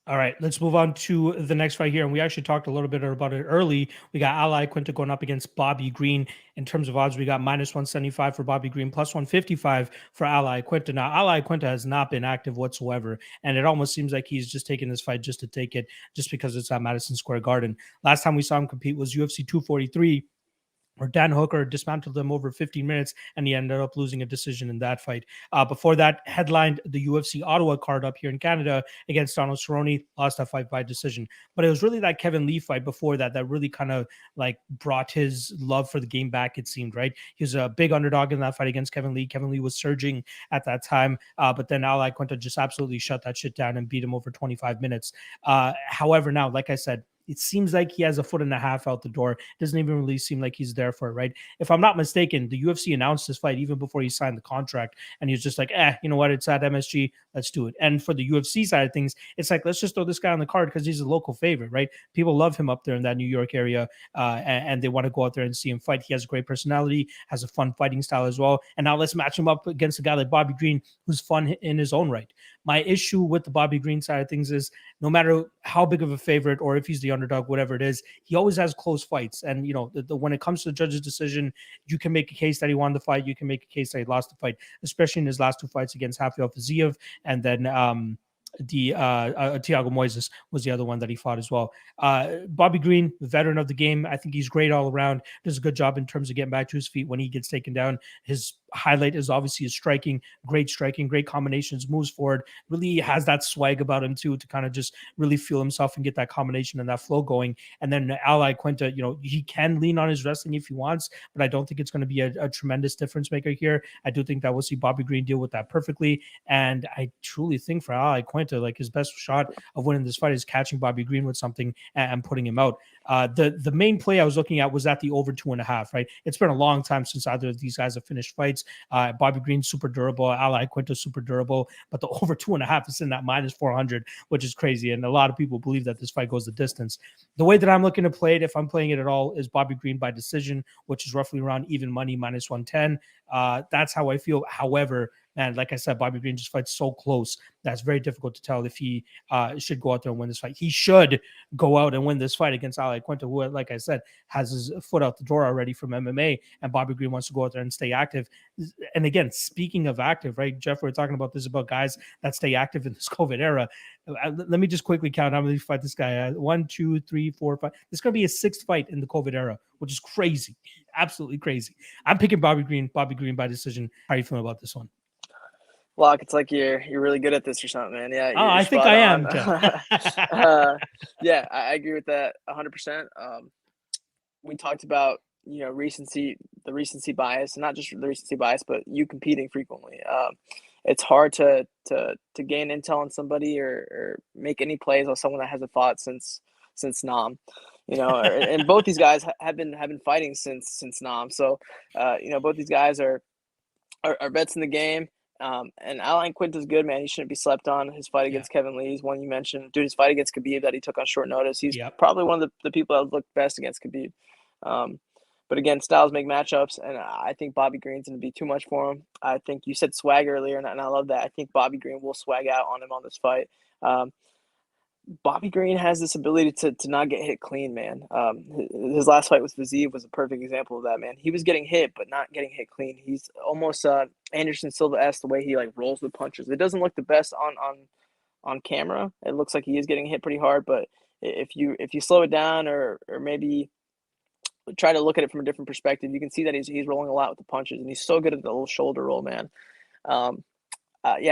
All right, let's move on to the next fight here. And we actually talked a little bit about it early. We got Iaquinta going up against Bobby Green. In terms of odds, we got minus 175 for Bobby Green, plus 155 for Iaquinta. Now, Iaquinta has not been active whatsoever. And it almost seems like he's just taking this fight just to take it, just because it's at Madison Square Garden. Last time we saw him compete was UFC 243. Or Dan Hooker dismantled him over 15 minutes, and he ended up losing a decision in that fight. Before that, headlined the UFC Ottawa card up here in Canada against Donald Cerrone, lost that fight by decision. But it was really that Kevin Lee fight before that really kind of like brought his love for the game back, it seemed, right? He was a big underdog in that fight against Kevin Lee. Kevin Lee was surging at that time, but then Iaquinta just absolutely shut that shit down and beat him over 25 minutes. However, now, like I said, it seems like he has a foot and a half out the door. It doesn't even really seem like he's there for it, right? If I'm not mistaken, the UFC announced this fight even before he signed the contract, and he was just like, you know what? It's at MSG. Let's do it. And for the UFC side of things, it's like, let's just throw this guy on the card because he's a local favorite, right? People love him up there in that New York area, and they want to go out there and see him fight. He has a great personality, has a fun fighting style as well. And now let's match him up against a guy like Bobby Green, who's fun in his own right. My issue with the Bobby Green side of things is no matter how big of a favorite or if he's the underdog, whatever it is, he always has close fights. And, when it comes to the judge's decision, you can make a case that he won the fight. You can make a case that he lost the fight, especially in his last 2 fights against Rafael Fiziev and then Thiago Moises was the other one that he fought as well. Bobby Green, the veteran of the game, I think he's great all around. Does a good job in terms of getting back to his feet when he gets taken down. His highlight is obviously his striking, great combinations, moves forward, really has that swag about him too, to kind of just really feel himself and get that combination and that flow going. And then Iaquinta, he can lean on his wrestling if he wants, but I don't think it's going to be a tremendous difference maker here. I do think that we'll see Bobby Green deal with that perfectly. And I truly think for Iaquinta, like his best shot of winning this fight is catching Bobby Green with something and putting him out. The main play I was looking at was at the over 2.5, right? It's been a long time since either of these guys have finished fights. Bobby Green's super durable, Iaquinta super durable, but the over 2.5 is in that minus 400, which is crazy. And a lot of people believe that this fight goes the distance. The way that I'm looking to play it, if I'm playing it at all, is Bobby Green by decision, which is roughly around even money, minus 110. That's how I feel. However, and like I said, Bobby Green just fights so close that's very difficult to tell if he should go out there and win this fight. He should go out and win this fight against Iaquinta, who, like I said, has his foot out the door already from MMA, and Bobby Green wants to go out there and stay active. And again, speaking of active, right, Jeff, we're talking about this about guys that stay active in this COVID era. Let me just quickly count how many fight this guy. 1, 2, 3, 4, 5. This is going to be his 6th fight in the COVID era, which is crazy, absolutely crazy. I'm picking Bobby Green by decision. How are you feeling about this one? Lock, it's like you're really good at this or something, man. Yeah, you're I think I am. Yeah, I agree with that 100%. We talked about the recency bias, and not just the recency bias, but you competing frequently. It's hard to gain intel on somebody or make any plays on someone that hasn't fought since Nam. And both these guys have been fighting since Nam. So both these guys are vets in the game. And Iaquinta's good, man. He shouldn't be slept on. His fight against Kevin Lee is one you mentioned. Dude, his fight against Khabib that he took on short notice. He's probably one of the people that would look best against Khabib. But again, styles make matchups, and I think Bobby Green's going to be too much for him. I think you said swag earlier, and I love that. I think Bobby Green will swag out on him on this fight. Bobby Green has this ability to not get hit clean, man. His last fight with Fiziev was a perfect example of that, man. He was getting hit, but not getting hit clean. He's almost Anderson Silva-esque, the way he rolls with punches. It doesn't look the best on camera. It looks like he is getting hit pretty hard, but if you slow it down or maybe try to look at it from a different perspective, you can see that he's rolling a lot with the punches, and he's so good at the little shoulder roll, man. I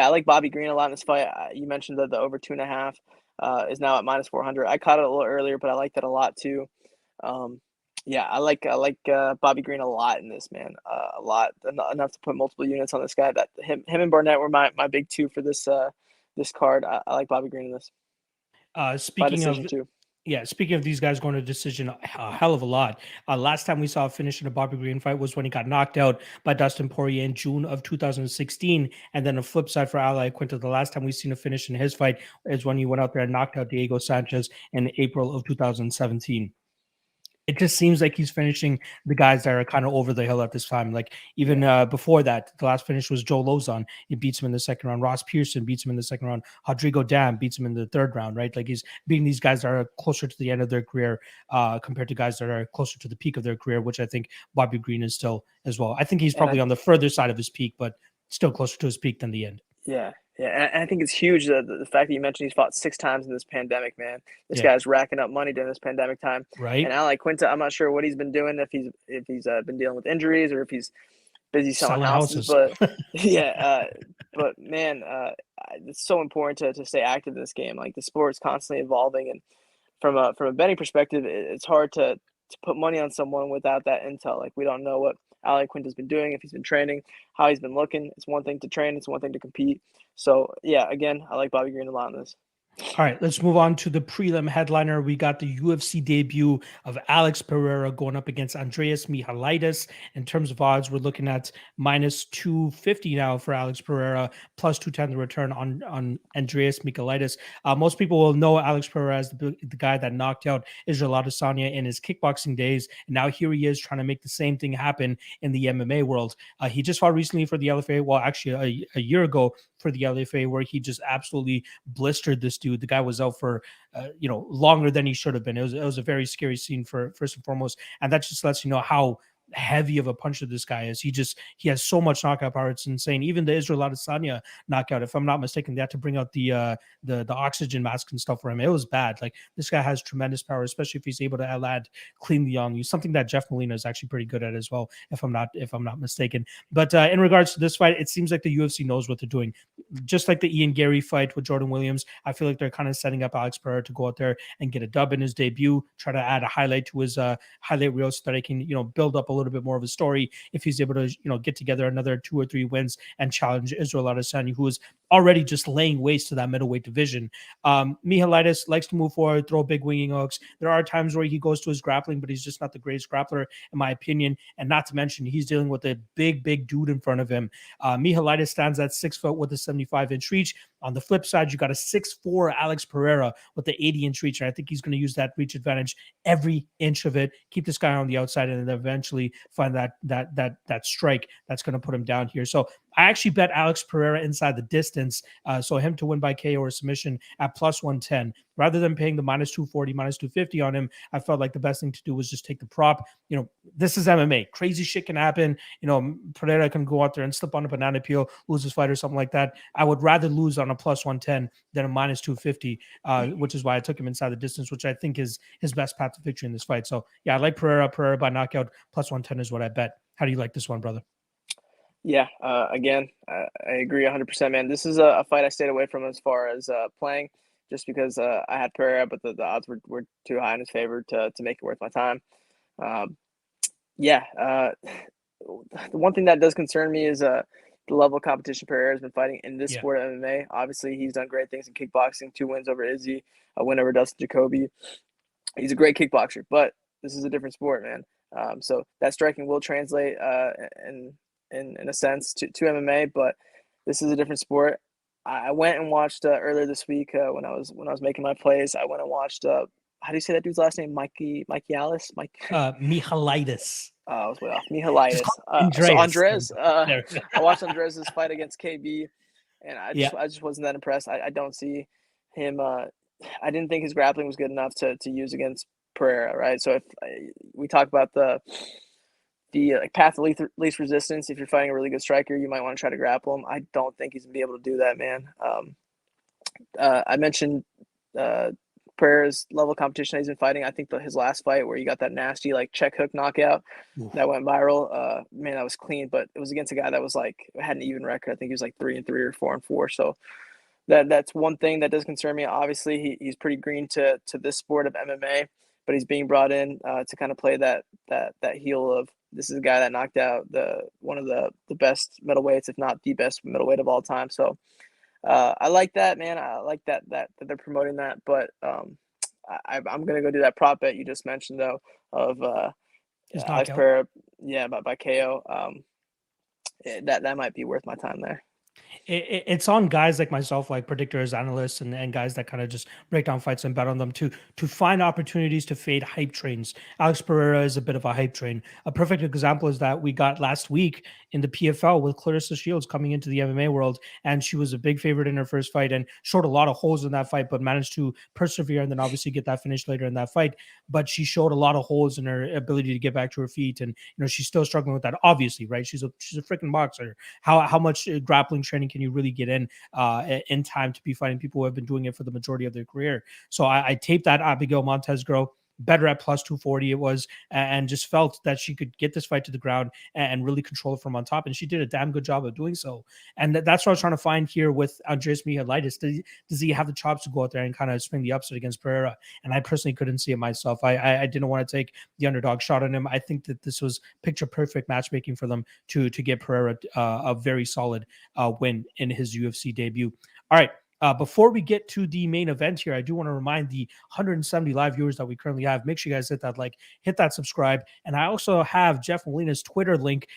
like Bobby Green a lot in this fight. You mentioned that the over 2.5 is now at minus 400. I caught it a little earlier, but I like that a lot too. I like Bobby Green a lot in this, man. A lot, enough to put multiple units on this guy. That him and Barnett were my big two for this card. I like Bobby Green in this. Speaking of these guys going to decision a hell of a lot. Last time we saw a finish in a Bobby Green fight was when he got knocked out by Dustin Poirier in June of 2016. And then a flip side for Iaquinta, the last time we've seen a finish in his fight is when he went out there and knocked out Diego Sanchez in April of 2017. It just seems like he's finishing the guys that are kind of over the hill at this time. Like even before that, the last finish was Joe Lozon. He beats him in the second round. Ross Pearson beats him in the second round. Rodrigo Dam beats him in the third round, right? Like he's beating these guys that are closer to the end of their career compared to guys that are closer to the peak of their career, which I think Bobby Green is still as well. I think he's probably on the further side of his peak, but still closer to his peak than the end. Yeah. Yeah, and I think it's huge the fact that you mentioned he's fought 6 times in this pandemic, man. This guy's racking up money during this pandemic time. Right. And Iaquinta, I'm not sure what he's been doing, if he's been dealing with injuries or if he's busy selling houses. But but man, it's so important to stay active in this game. Like the sport's constantly evolving, and from a betting perspective, it's hard to put money on someone without that intel. Like we don't know what Iaquinta's been doing, if he's been training, how he's been looking. It's one thing to train, it's one thing to compete. So, yeah, again, I like Bobby Green a lot in this. All right, let's move on to the prelim headliner. We got the UFC debut of Alex Pereira going up against Andreas Michailidis. In terms of odds, we're looking at minus 250 now for Alex Pereira, plus 210 the return on Andreas Michailidis. Most people will know Alex Pereira as the guy that knocked out Israel Adesanya in his kickboxing days. And now here he is trying to make the same thing happen in the MMA world. He just fought recently for the LFA. Well, actually, a year ago for the LFA, where he just absolutely blistered this dude. The guy was out for longer than he should have been. It was a very scary scene for first and foremost, and that just lets you know how heavy of a puncher this guy is. He has so much knockout power. It's insane. Even the Israel Adesanya knockout, if I'm not mistaken, they had to bring out the oxygen mask and stuff for him. It was bad. Like, this guy has tremendous power, especially if he's able to land cleanly on you. Something that Jeff Molina is actually pretty good at as well, if I'm not mistaken. But in regards to this fight, it seems like the UFC knows what they're doing. Just like the Ian Garry fight with Jordan Williams, I feel like they're kind of setting up Alex Pereira to go out there and get a dub in his debut, try to add a highlight to his highlight reel so that he can build up a little bit more of a story if he's able to get together another 2 or 3 wins and challenge Israel Adesanya, who is already just laying waste to that middleweight division. Michailidis likes to move forward, throw big winging hooks. There are times where he goes to his grappling, but he's just not the greatest grappler, in my opinion. And not to mention, he's dealing with a big dude in front of him. Michailidis stands at 6 foot with a 75-inch reach. On the flip side, you got a 6'4" Alex Pereira with the 80-inch reach, and I think he's going to use that reach advantage every inch of it. Keep this guy on the outside, and then eventually find that strike that's going to put him down here. So I actually bet Alex Pereira inside the distance, so him to win by KO or submission at plus 110. Rather than paying the minus 240, minus 250 on him, I felt like the best thing to do was just take the prop. This is MMA. Crazy shit can happen. Pereira can go out there and slip on a banana peel, lose his fight or something like that. I would rather lose on a plus 110 than a minus 250, which is why I took him inside the distance, which I think is his best path to victory in this fight. So, yeah, I like Pereira. Pereira by knockout, plus 110 is what I bet. How do you like this one, brother? Yeah, again, I agree 100%, man. This is a fight I stayed away from as far as playing, just because I had Pereira, but the odds were too high in his favor to make it worth my time. The one thing that does concern me is the level of competition Pereira has been fighting in this sport of MMA. Obviously, he's done great things in kickboxing, 2 wins over Izzy, a win over Dustin Jacoby. He's a great kickboxer, but this is a different sport, man. So that striking will translate in a sense to MMA, but this is a different sport. I went and watched earlier this week when I was making my plays. I went and watched how do you say that dude's last name? Michailidis? Michailidis. Oh, I was way off. Michailidis. So Andres. I watched Andres' fight against KB, and I just wasn't that impressed. I don't see him. I didn't think his grappling was good enough to use against Pereira, right? So if we talk about the path of least resistance, if you're fighting a really good striker, you might want to try to grapple him. I don't think he's gonna be able to do that, man. I mentioned Pereira's level of competition he's been fighting. I think his last fight where he got that nasty check hook knockout that went viral, man, that was clean. But it was against a guy that was had an even record. I think he was 3-3 or 4-4. So that's one thing that does concern me. Obviously, he's pretty green to this sport of MMA, but he's being brought in to kind of play that heel of, this is a guy that knocked out one of the best middleweights, if not the best middleweight of all time. So I like that, man. I like that they're promoting that. But I'm gonna go do that prop bet you just mentioned though of Alex Pereira, by KO. That might be worth my time there. It's on guys like myself, like predictors, analysts, and guys that kind of just break down fights and bet on them to find opportunities to fade hype trains. Alex Pereira is a bit of a hype train. A perfect example is that we got last week in the PFL with Clarissa Shields coming into the MMA world, and she was a big favorite in her first fight and showed a lot of holes in that fight, but managed to persevere and then obviously get that finish later in that fight. But she showed a lot of holes in her ability to get back to her feet, and she's still struggling with that. Obviously, right? She's a freaking boxer. How much grappling training can you really get in time to be fighting people who have been doing it for the majority of their career? So I taped that Abigail Montez girl, better at plus 240 it was, and just felt that she could get this fight to the ground and really control it from on top, and she did a damn good job of doing so. And that's what I was trying to find here with Andreas Michailidis. Does he have the chops to go out there and kind of swing the upset against Pereira? And I personally couldn't see it myself. I didn't want to take the underdog shot on him. I think that this was picture perfect matchmaking for them to get Pereira a very solid win in his UFC debut. All right, Before we get to the main event here, I do want to remind the 170 live viewers that we currently have, make sure you guys hit that like, hit that subscribe. And I also have Jeff Molina's Twitter link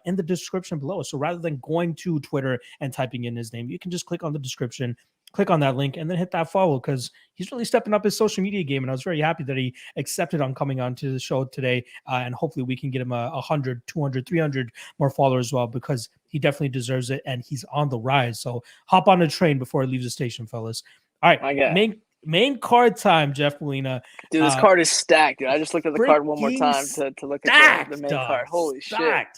in the description below. So rather than going to Twitter and typing in his name, you can just click on the description, click on that link, and then hit that follow, because he's really stepping up his social media game. And I was very happy that he accepted on coming on to the show today. And hopefully we can get him 100, 200, 300 more followers as well, because he definitely deserves it and he's on the rise. So hop on the train before it leaves the station, fellas. All right, main card time, Jeff Molina. Dude, this card is stacked, dude. I just looked at the card one more time to look at the main card. Holy shit.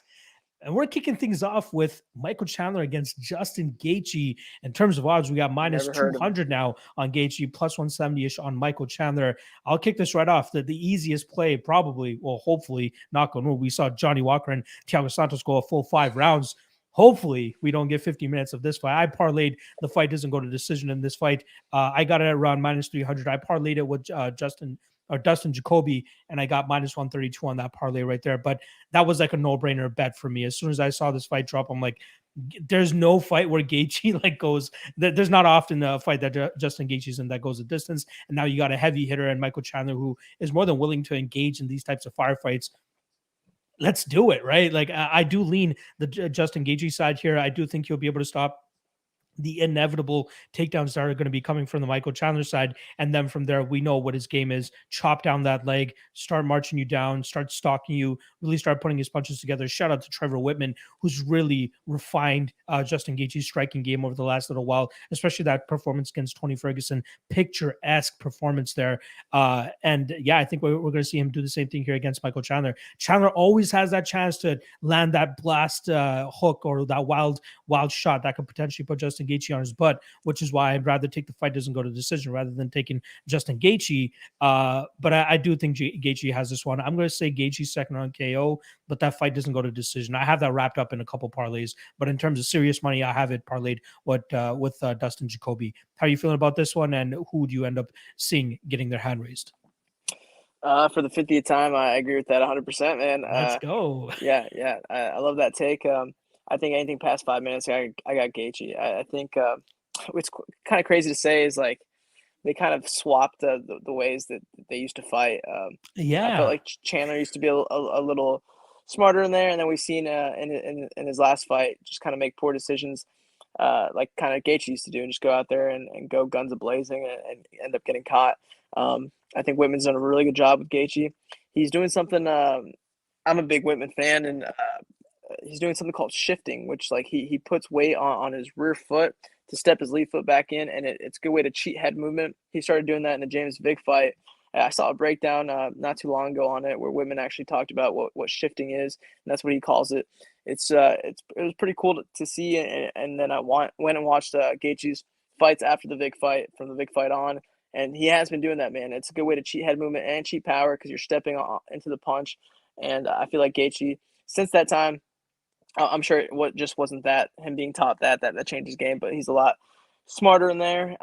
And we're kicking things off with Michael Chandler against Justin Gaethje. In terms of odds, we got minus 200 now on Gaethje, plus 170-ish on Michael Chandler. I'll kick this right off. The easiest play, probably, well, hopefully, knock on wood, we saw Johnny Walker and Thiago Santos go a full 5 rounds. Hopefully, we don't get 50 minutes of this fight. I parlayed the fight doesn't go to decision in this fight. I got it at around minus 300. I parlayed it with Dustin Jacoby, and I got minus 132 on that parlay right there. But that was like a no-brainer bet for me. As soon as I saw this fight drop, I'm like, there's no fight where Gaethje like goes. There's not often a fight that Justin Gaethje's in that goes a distance. And now you got a heavy hitter and Michael Chandler, who is more than willing to engage in these types of firefights. Let's do it, right? Like I do lean the Justin Gaethje side here. I do think he'll be able to stop the inevitable takedowns that are going to be coming from the Michael Chandler side. And then from there, we know what his game is. Chop down that leg, start marching you down, start stalking you, really start putting his punches together. Shout out to Trevor Whitman, who's really refined Justin Gaethje's striking game over the last little while, especially that performance against Tony Ferguson, picturesque performance there. And yeah, I think we're going to see him do the same thing here against Michael Chandler. Chandler always has that chance to land that blast hook or that wild shot that could potentially put Justin Gaethje on his butt, which is why I'd rather take the fight doesn't go to decision rather than taking Justin Gaethje. But I do think Gaethje has this one. I'm going to say Gaethje second round KO, but that fight doesn't go to decision. I have that wrapped up in a couple parlays, but in terms of serious money, I have it parlayed with Dustin Jacoby. How are you feeling about this one, and who do you end up seeing getting their hand raised? For the 50th time, I agree with that 100%, man. Let's go. Yeah. I love that take. I think anything past 5 minutes, I got Gaethje. I think what's kind of crazy to say is like they kind of swapped the ways that they used to fight. I felt like Chandler used to be a little smarter in there, and then we've seen in his last fight just kind of make poor decisions, like kind of Gaethje used to do, and just go out there and go guns a-blazing and end up getting caught. I think Whitman's done a really good job with Gaethje. He's doing something. I'm a big Whitman fan, and he's doing something called shifting, which like he puts weight on his rear foot to step his lead foot back in, and it's a good way to cheat head movement. He started doing that in the James Vick fight. I saw a breakdown not too long ago on it where Whitman actually talked about what shifting is, and that's what he calls it. It was pretty cool to see, and then I went and watched Gaethje's fights after the Vick fight, from the Vick fight on, and he has been doing that, man. It's a good way to cheat head movement and cheat power because you're stepping into the punch, and I feel like Gaethje, since that time, I'm sure it just wasn't that him being top that changed his game, but he's a lot smarter in there,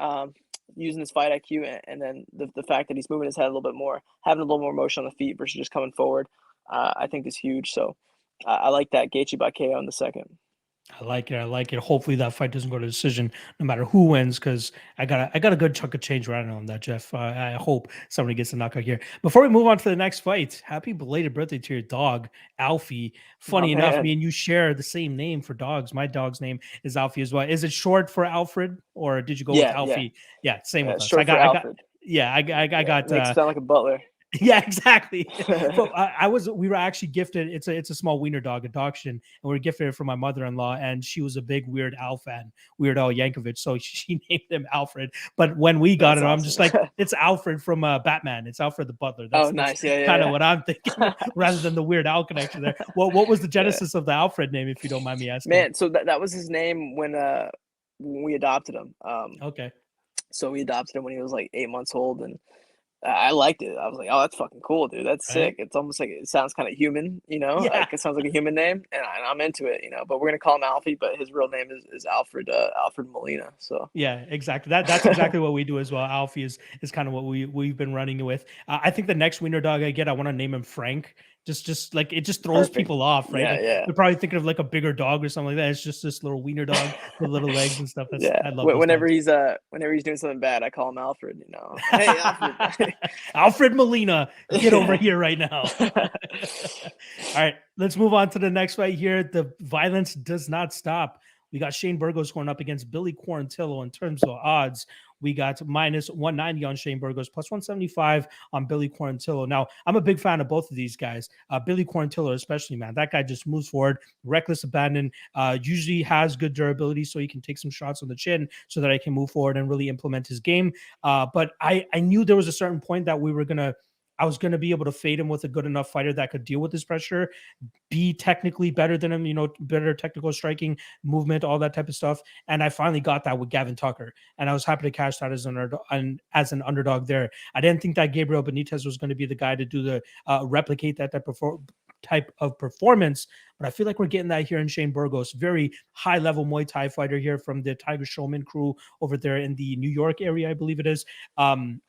using his fight IQ, and then the fact that he's moving his head a little bit more, having a little more motion on the feet versus just coming forward, I think is huge. So I like that Gaethje by KO in the second. I like it. Hopefully that fight doesn't go to decision no matter who wins, because I got a good chunk of change riding on that, Jeff. I hope somebody gets a knockout here. Before we move on to the next fight, happy belated birthday to your dog, Alfie. Funny enough, me and you share the same name for dogs. My dog's name is Alfie as well. Is it short for Alfred, or did you go with Alfie? Yeah, same with us. I got makes it sound like a butler. Yeah, exactly. But we were actually gifted. It's a small wiener dog at auction, and we were gifted it from my mother-in-law, and she was a big Weird Al fan, Weird Al Yankovic. So she named him Alfred. But when we got it, awesome. I'm just like, it's Alfred from Batman. It's Alfred the Butler. That's nice. Kind of what I'm thinking, rather than the Weird Al connection there. What was the genesis of the Alfred name, if you don't mind me asking? Man, so that was his name when we adopted him. Okay. So we adopted him when he was like 8 months old, and I liked it. I was like, oh, that's fucking cool, dude. That's sick. It's almost like, it sounds kind of human, like it sounds like a human name, and I'm into it, but we're going to call him Alfie, but his real name is Alfred Molina. So yeah, exactly. That's exactly what we do as well. Alfie is kind of what we've been running with. I think the next wiener dog I get, I want to name him Frank. Just like it just throws people off, right? Like, Yeah. they're probably thinking of like a bigger dog or something like that. It's just this little wiener dog with little legs and stuff. I love those Whenever dogs. he's doing something bad, I call him Alfred. Hey Alfred. Alfred Molina, get over Yeah. here right now. All right, let's move on to the next fight here. The violence does not stop. We got Shane Burgos going up against Billy Quarantillo. In terms of odds, we got minus 190 on Shane Burgos, plus 175 on Billy Quarantillo. Now, I'm a big fan of both of these guys. Billy Quarantillo especially, man. That guy just moves forward, reckless abandon, usually has good durability, so he can take some shots on the chin so that I can move forward and really implement his game. But I knew there was a certain point that I was going to be able to fade him with a good enough fighter that could deal with his pressure, be technically better than him, better technical striking, movement, all that type of stuff. And I finally got that with Gavin Tucker. And I was happy to cash that as an underdog there. I didn't think that Gabriel Benitez was going to be the guy to do the replicate that type of performance, but I feel like we're getting that here in Shane Burgos, very high level Muay Thai fighter here from the Tiger Showman crew over there in the New York area, I believe it is. I'm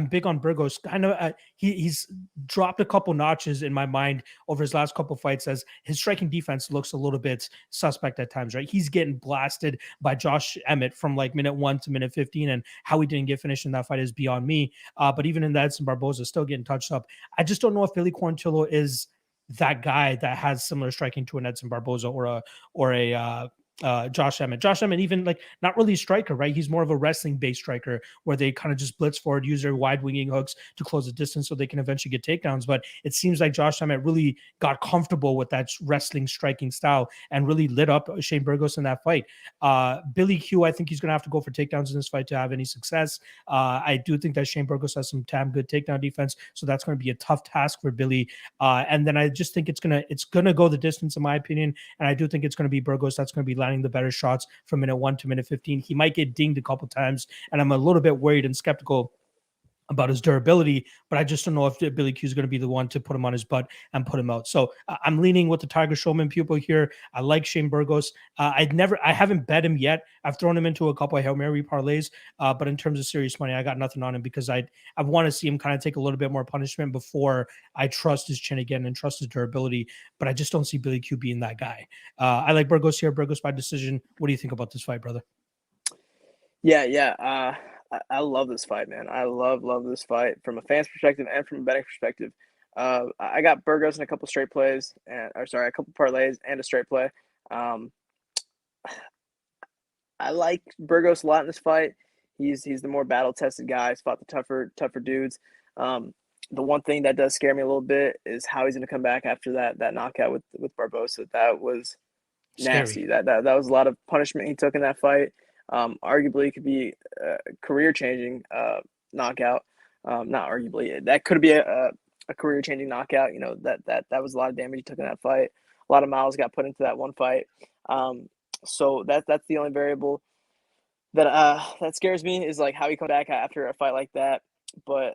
big on Burgos. I know he's dropped a couple notches in my mind over his last couple fights, as his striking defense looks a little bit suspect at times, right? He's getting blasted by Josh Emmett from like minute 1 to minute 15, and how he didn't get finished in that fight is beyond me. But even in that, Edson Barboza still getting touched up. I just don't know if Billy Quarantillo is that guy that has similar striking to an Edson Barboza or a Josh Emmett. Josh Emmett, even like not really a striker, right? He's more of a wrestling based striker where they kind of just blitz forward, use their wide winging hooks to close the distance so they can eventually get takedowns. But it seems like Josh Emmett really got comfortable with that wrestling striking style and really lit up Shane Burgos in that fight. Billy Q, I think he's going to have to go for takedowns in this fight to have any success. I do think that Shane Burgos has some damn good takedown defense, so that's going to be a tough task for Billy. And then I just think it's gonna go the distance in my opinion, and I do think it's going to be Burgos that's going to be landing the better shots from minute 1 to minute 15. He might get dinged a couple times, and I'm a little bit worried and skeptical about his durability, but I just don't know if Billy Q is going to be the one to put him on his butt and put him out. So I'm leaning with the Tiger Showman pupil here. I like Shane Burgos. I haven't bet him yet. I've thrown him into a couple of Hail Mary parlays, but in terms of serious money, I got nothing on him because I want to see him kind of take a little bit more punishment before I trust his chin again and trust his durability. But I just don't see Billy Q being that guy. I like Burgos here. Burgos by decision. What do you think about this fight, brother? Yeah. I love this fight, man. I love this fight from a fan's perspective and from a betting perspective. I got Burgos in a couple straight plays, a couple parlays and a straight play. I like Burgos a lot in this fight. He's the more battle tested guy. He's fought the tougher dudes. The one thing that does scare me a little bit is how he's going to come back after that knockout with Barboza. That was nasty. Scary. That was a lot of punishment he took in that fight. Arguably could be a career-changing knockout. Not arguably, that could be a career-changing knockout. That was a lot of damage he took in that fight. A lot of miles got put into that one fight. So that's the only variable that scares me is like how he comes back after a fight like that. But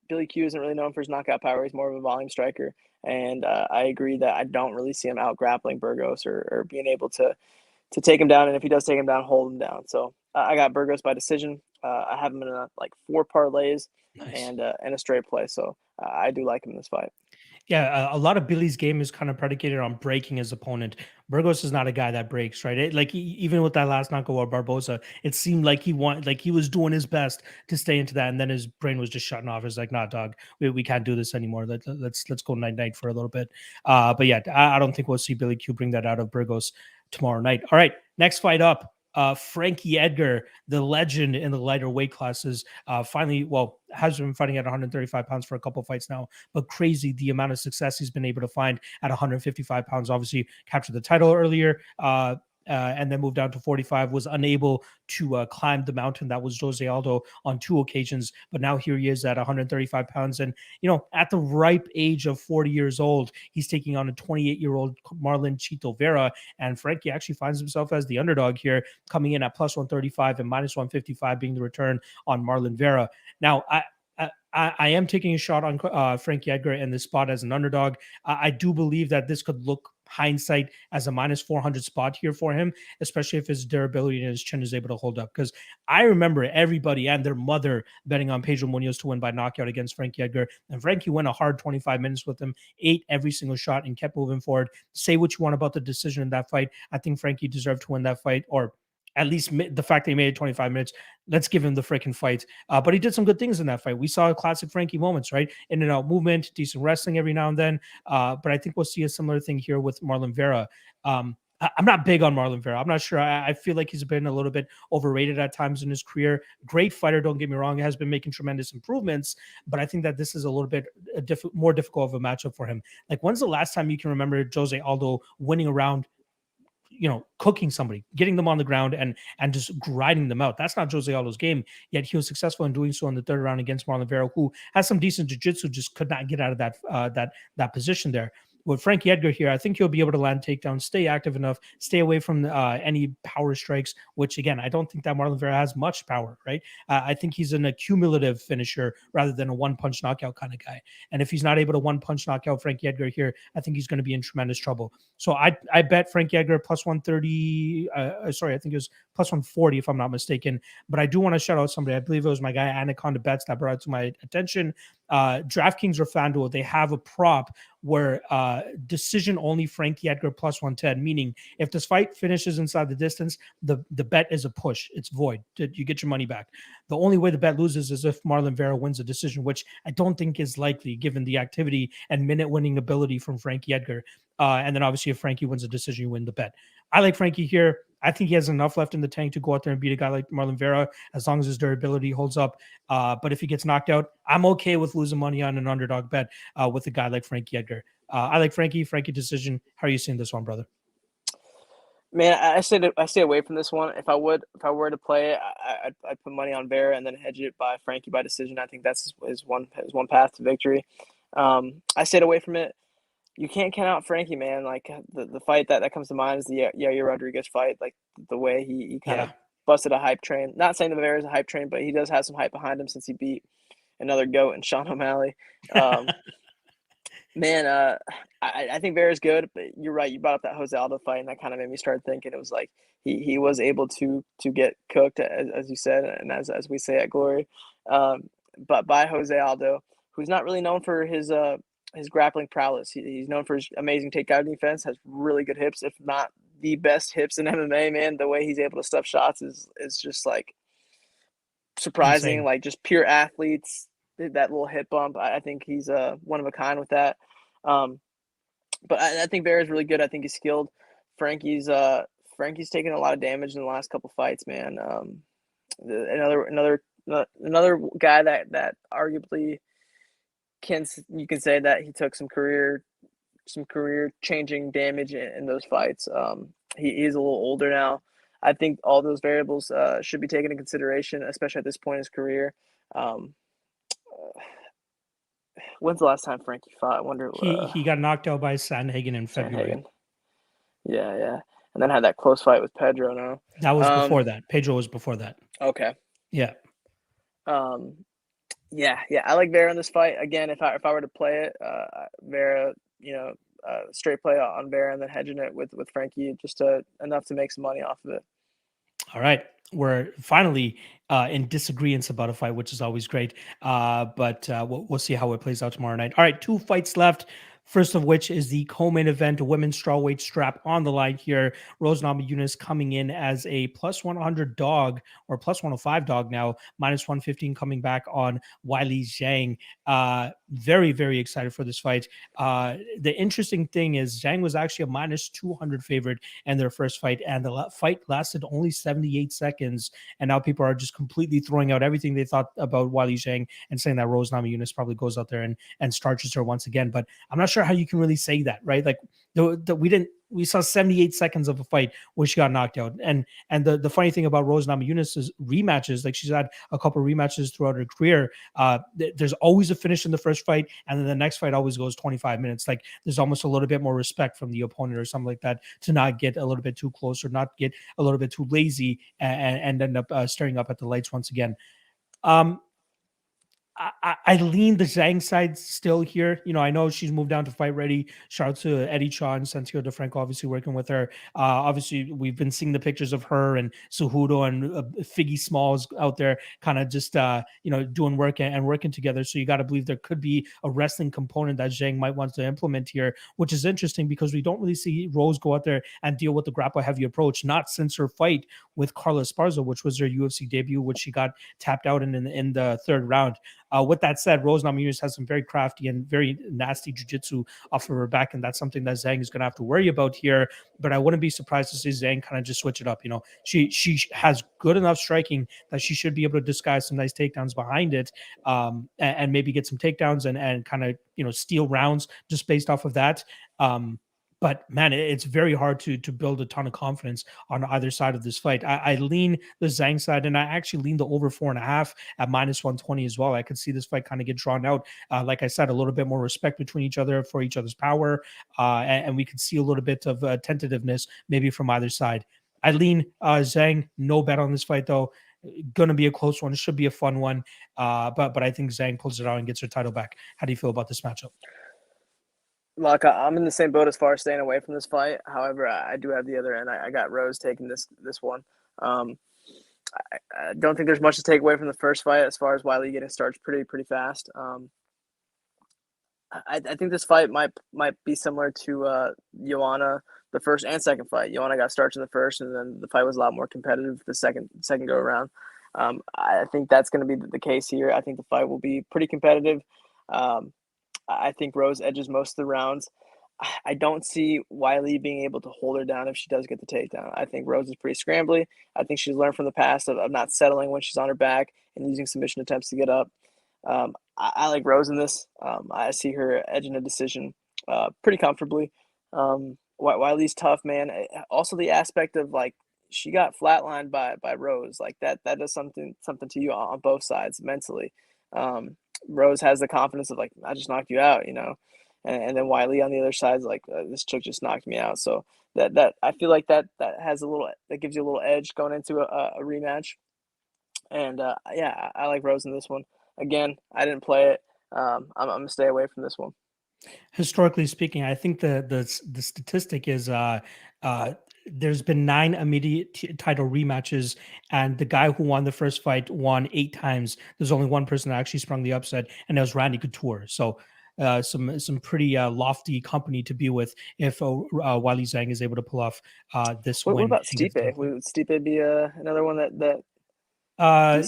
Billy Q isn't really known for his knockout power. He's more of a volume striker, and I agree that I don't really see him out grappling Burgos or being able to take him down, and if he does take him down, hold him down. So I got Burgos by decision. I have him in like 4 parlays. Nice. and a straight play. So I do like him in this fight. Yeah, a lot of Billy's game is kind of predicated on breaking his opponent. Burgos is not a guy that breaks, right? Even with that last knockout with Barboza, it seemed like he was doing his best to stay into that, and then his brain was just shutting off. It's like, nah, dog, we can't do this anymore. Let's go night for a little bit. But yeah, I don't think we'll see Billy Q bring that out of Burgos tomorrow night. All right, next fight up. Frankie Edgar, the legend in the lighter weight classes, finally, has been fighting at 135 pounds for a couple of fights now, but crazy the amount of success he's been able to find at 155 pounds. Obviously, captured the title earlier. And then moved down to 45, was unable to climb the mountain that was Jose Aldo on 2 occasions. But now here he is at 135 pounds. And, at the ripe age of 40 years old, he's taking on a 28-year-old Marlon Chito Vera. And Frankie actually finds himself as the underdog here, coming in at plus 135 and minus 155 being the return on Marlon Vera. Now, I am taking a shot on Frankie Edgar in this spot as an underdog. I do believe that this could look hindsight as a minus 400 spot here for him, especially if his durability and his chin is able to hold up. Because I remember everybody and their mother betting on Pedro Munoz to win by knockout against Frankie Edgar. And Frankie went a hard 25 minutes with him, ate every single shot and kept moving forward. Say what you want about the decision in that fight. I think Frankie deserved to win that fight, or at least the fact that he made it 25 minutes, let's give him the freaking fight. But he did some good things in that fight. We saw classic Frankie moments, right? In and out movement, decent wrestling every now and then. But I think we'll see a similar thing here with Marlon Vera. I'm not big on Marlon Vera. I'm not sure. I feel like he's been a little bit overrated at times in his career. Great fighter, don't get me wrong. He has been making tremendous improvements, but I think that this is a little bit more difficult of a matchup for him. Like, when's the last time you can remember Jose Aldo winning a round, cooking somebody, getting them on the ground and just grinding them out? That's not Jose Aldo's game, yet he was successful in doing so in the third round against Marlon Vera, who has some decent jiu-jitsu, just could not get out of that position there. With Frankie Edgar here, I think he'll be able to land takedowns, stay active enough, stay away from any power strikes, which, again, I don't think that Marlon Vera has much power, right? I think he's an accumulative finisher rather than a one-punch knockout kind of guy. And if he's not able to one-punch knockout Frankie Edgar here, I think he's going to be in tremendous trouble. So I bet Frankie Edgar plus 130. I think it was plus 140 if I'm not mistaken. But I do want to shout out somebody. I believe it was my guy Anaconda Bets that brought it to my attention. DraftKings or FanDuel, they have a prop where decision only Frankie Edgar plus 110, meaning if this fight finishes inside the distance, the bet is a push. It's void. You get your money back. The only way the bet loses is if Marlon Vera wins a decision, which I don't think is likely given the activity and minute winning ability from Frankie Edgar. And then obviously if Frankie wins a decision, you win the bet. I like Frankie here. I think he has enough left in the tank to go out there and beat a guy like Marlon Vera as long as his durability holds up. But if he gets knocked out, I'm okay with losing money on an underdog bet with a guy like Frankie Edgar. I like Frankie decision. How are you seeing this one, brother? Man, I stay away from this one. If I were to play it, I'd put money on Vera and then hedge it by Frankie by decision. I think that's his one path to victory. I stayed away from it. You can't count out Frankie, man. Like the fight that comes to mind is the Yair Rodriguez fight. Like the way he kind of busted a hype train. Not saying that Vera is a hype train, but he does have some hype behind him since he beat another GOAT in Sean O'Malley. Man, I think Vera's good, but you're right. You brought up that Jose Aldo fight, and that kind of made me start thinking. It was like he was able to get cooked, as you said, and as we say at Glory, but by Jose Aldo, who's not really known for his grappling prowess. He's known for his amazing takedown defense. Has really good hips, if not the best hips in MMA. Man, the way he's able to stuff shots is just like surprising. Insane. Like just pure athletes. That little hip bump, I think he's one of a kind with that. But I think Vera's really good. I think he's skilled. Frankie's taken a lot of damage in the last couple fights, man. Another guy that arguably you can say that he took some career changing damage in those fights. He's a little older now. I think all those variables should be taken into consideration, especially at this point in his career. When's the last time Frankie fought? I wonder. He got knocked out by Sandhagen in February. Sandhagen. Yeah. And then had that close fight with Pedro, no? That was before that. Pedro was before that. Okay. Yeah. Yeah. I like Vera in this fight. Again, if I were to play it, Vera, straight play on Vera and then hedging it with Frankie, just enough to make some money off of it. All right. We're finally in disagreements about a fight, which is always great. But we'll see how it plays out tomorrow night. All right, 2 fights left. First of which is the co-main event, a women's strawweight strap on the line here. Rose Namajunas coming in as a plus 100 dog, or plus 105 dog now, minus 115 coming back on Weili Zhang. Very, very excited for this fight. The interesting thing is Zhang was actually a minus 200 favorite in their first fight, and the fight lasted only 78 seconds. And now people are just completely throwing out everything they thought about Weili Zhang and saying that Rose Namajunas probably goes out there and starches her once again. But I'm not sure how you can really say that, right? Like we saw 78 seconds of a fight where she got knocked out. And the funny thing about Rose Namajunas' rematches, like she's had a couple of rematches throughout her career. There's always a finish in the first fight, and then the next fight always goes 25 minutes. Like there's almost a little bit more respect from the opponent or something like that to not get a little bit too close or not get a little bit too lazy and end up staring up at the lights once again. I lean the Zhang side still here. I know she's moved down to fight ready. Shout out to Eddie Cha and Santiago DeFranco, obviously working with her. Obviously, we've been seeing the pictures of her and Cejudo and Figgy Smalls out there kind of just, doing work and working together. So you got to believe there could be a wrestling component that Zhang might want to implement here, which is interesting because we don't really see Rose go out there and deal with the grapple heavy approach, not since her fight with Carla Esparza, which was her UFC debut, which she got tapped out in the third round. With that said, Rose Namajunas has some very crafty and very nasty jiu-jitsu off of her back, and that's something that Zhang is going to have to worry about here. But I wouldn't be surprised to see Zhang kind of just switch it up. She has good enough striking that she should be able to disguise some nice takedowns behind it, and maybe get some takedowns and kind of steal rounds just based off of that. But man, it's very hard to build a ton of confidence on either side of this fight. I lean the Zhang side, and I actually lean the over 4.5 at -120 as well. I could see this fight kind of get drawn out. Like I said, a little bit more respect between each other for each other's power, and we could see a little bit of tentativeness maybe from either side. I lean Zhang. No bet on this fight though. Going to be a close one. It should be a fun one. But I think Zhang pulls it out and gets her title back. How do you feel about this matchup? Look, I'm in the same boat as far as staying away from this fight. However, I do have the other end. I got Rose taking this one. I don't think there's much to take away from the first fight as far as Wiley getting started pretty fast. I think this fight might be similar to Joanna, the first and second fight. Joanna got started in the first, and then the fight was a lot more competitive the second go around. I think that's going to be the case here. I think the fight will be pretty competitive. I think Rose edges most of the rounds. I don't see Wiley being able to hold her down if she does get the takedown. I think Rose is pretty scrambly. I think she's learned from the past of not settling when she's on her back and using submission attempts to get up. I like Rose in this. I see her edging a decision pretty comfortably. Wiley's tough, man. Also, the aspect of she got flatlined by Rose. That does something to you on both sides mentally. Rose has the confidence of I just knocked you out, and then Wiley on the other side is this chick just knocked me out. So that I feel like that has that gives you a little edge going into a rematch. And yeah, I like Rose in this one. Again, I didn't play it. I'm gonna stay away from this one. Historically speaking, I think the statistic is there's been 9 immediate title rematches, and the guy who won the first fight won 8 times. There's only one person that actually sprung the upset, and that was Randy Couture. So some pretty lofty company to be with if Wiley Zhang is able to pull off this win. What about Stipe? Would Stipe be another one that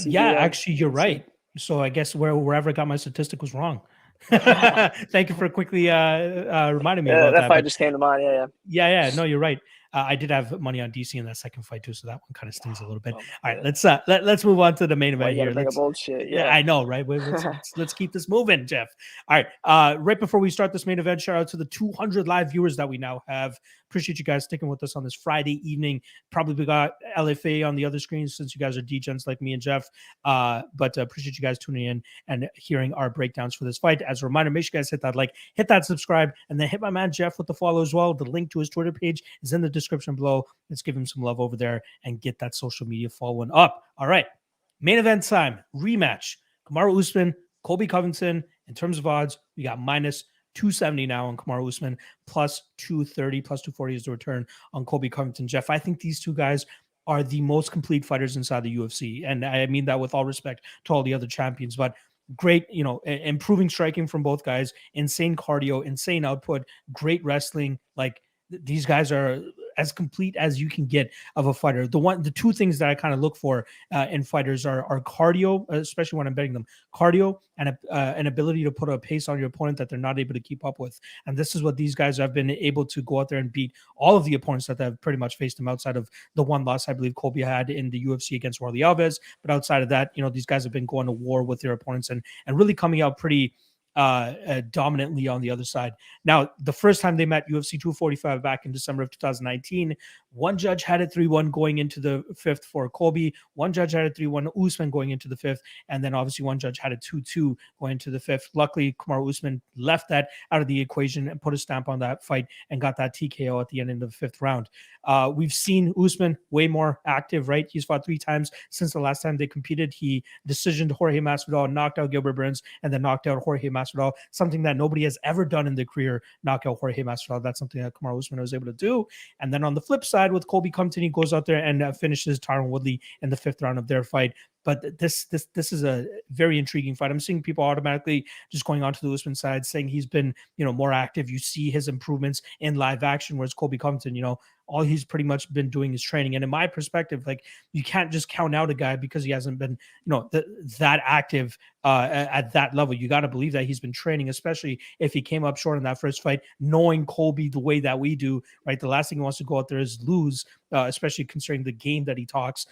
yeah, actually, you're right. So I guess wherever I got my statistic was wrong. Thank you for quickly reminding me about that. That fight just came to mind. Yeah. No, you're right. I did have money on DC in that second fight too, so that one kind of stings a little bit. All right, let's move on to the main event here. Let's old shit. Yeah, I know, right? Let's keep this moving, Jeff. All right, right before we start this main event, shout out to the 200 live viewers that we now have. Appreciate you guys sticking with us on this Friday evening. Probably got LFA on the other screens since you guys are degens like me and Jeff. But appreciate you guys tuning in and hearing our breakdowns for this fight. As a reminder, make sure you guys hit that like, hit that subscribe, and then hit my man Jeff with the follow as well. The link to his Twitter page is in the description below. Let's give him some love over there and get that social media following up. All right, main event time, rematch. Kamaru Usman, Colby Covington. In terms of odds, we got -270 now on Kamaru Usman, +230, +240 is the return on Colby Covington. Jeff, I think these two guys are the most complete fighters inside the UFC. And I mean that with all respect to all the other champions, but great, improving striking from both guys, insane cardio, insane output, great wrestling. These guys are as complete as you can get of a fighter. The two things that I kind of look for in fighters are cardio, especially when I'm betting them, cardio and an ability to put a pace on your opponent that they're not able to keep up with. And this is what these guys have been able to go out there and beat all of the opponents that have pretty much faced them outside of the one loss I believe Colby had in the UFC against Warlley Alves. But outside of that, these guys have been going to war with their opponents and really coming out pretty dominantly on the other side. Now, the first time they met, UFC 245 back in December of 2019, one judge had it 3-1 going into the fifth for Colby. One judge had it 3-1 Usman going into the fifth. And then obviously one judge had it 2-2 going into the fifth. Luckily, Kamaru Usman left that out of the equation and put a stamp on that fight and got that TKO at the end of the fifth round. We've seen Usman way more active, right? He's fought 3 times since the last time they competed. He decisioned Jorge Masvidal, knocked out Gilbert Burns, and then knocked out Jorge Masvidal, something that nobody has ever done in their career, knock out Jorge Masvidal. That's something that Kamaru Usman was able to do. And then on the flip side, with Colby Covington, he goes out there and finishes Tyron Woodley in the fifth round of their fight. But this is a very intriguing fight. I'm seeing people automatically just going onto the Usman side saying he's been, more active. You see his improvements in live action, whereas Colby Covington, all he's pretty much been doing is training. And in my perspective, like, you can't just count out a guy because he hasn't been, that active at that level. You got to believe that he's been training, especially if he came up short in that first fight, knowing Colby the way that we do, right? The last thing he wants to go out there is lose, especially considering the game that he talks.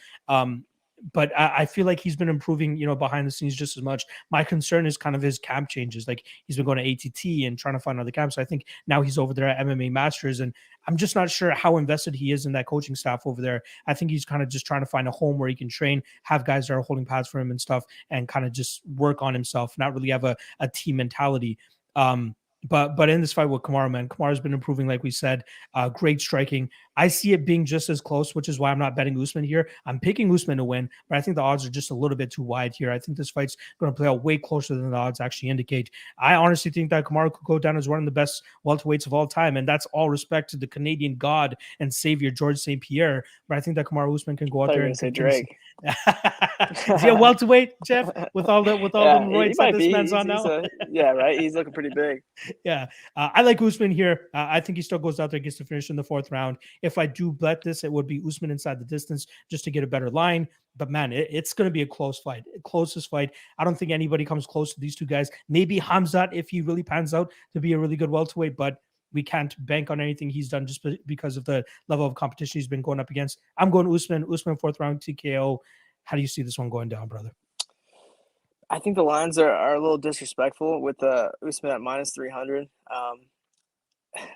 But I feel like he's been improving, behind the scenes just as much. My concern is kind of his camp changes. Like, he's been going to ATT and trying to find other camps. So I think now he's over there at MMA Masters, and I'm just not sure how invested he is in that coaching staff over there. I think he's kind of just trying to find a home where he can train, have guys that are holding pads for him and stuff, and kind of just work on himself, not really have a team mentality. But in this fight with Kamaru, man, Kamaru's been improving, like we said. Great striking. I see it being just as close, which is why I'm not betting Usman here. I'm picking Usman to win, but I think the odds are just a little bit too wide here. I think this fight's going to play out way closer than the odds actually indicate. I honestly think that Kamaru could go down as one of the best welterweights of all time, and that's all respect to the Canadian god and savior George St. Pierre. But I think that Kamaru Usman can go out there and say Drake. Is he a welterweight, Jeff? With all the roids that this man's on now? Yeah, right. He's looking pretty big. Yeah, I like Usman here. I think he still goes out there, gets to finish in the fourth round. If I do bet this, it would be Usman inside the distance just to get a better line. But man, it's going to be a close fight, closest fight. I don't think anybody comes close to these two guys. Maybe Hamzat if he really pans out to be a really good welterweight, but we can't bank on anything he's done just because of the level of competition he's been going up against. I'm going Usman fourth round TKO. How do you see this one going down, brother? I think the lines are a little disrespectful with Usman at minus 300.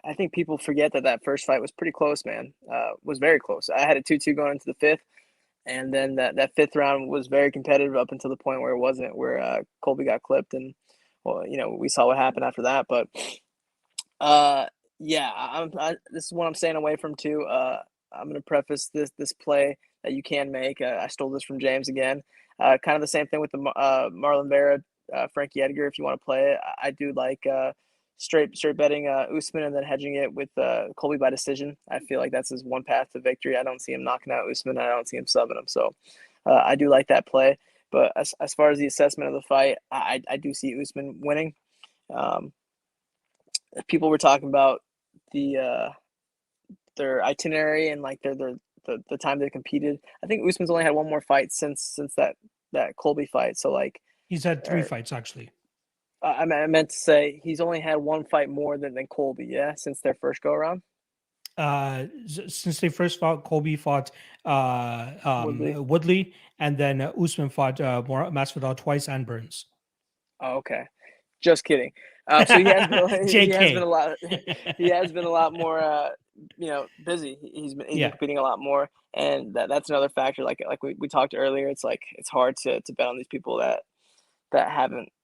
I think people forget that first fight was pretty close, man. Was very close. I had a 2-2 going into the fifth, and then that fifth round was very competitive up until the point where it wasn't, where Colby got clipped, and we saw what happened after that. But this is what I'm staying away from too. I'm going to preface this play that you can make. I stole this from James again. Kind of the same thing with the Marlon Vera, Frankie Edgar. If you want to play it, I do like straight betting Usman and then hedging it with Colby by decision. I feel like that's his one path to victory. I don't see him knocking out Usman. I don't see him subbing him. So I do like that play. But as far as the assessment of the fight, I do see Usman winning. People were talking about their itinerary and like the time they competed. I think Usman's only had one more fight since that Colby fight. So like he's had 3 fights actually. I meant to say he's only had one fight more than Colby, yeah, since their first go around. Since they first fought, Colby fought Woodley, and then Usman fought Masvidal twice and Burns. Oh, okay. Just kidding. So he has been a lot. He has been a lot more, busy. He's been competing a lot more, and that's another factor. Like we talked earlier, it's like it's hard to bet on these people that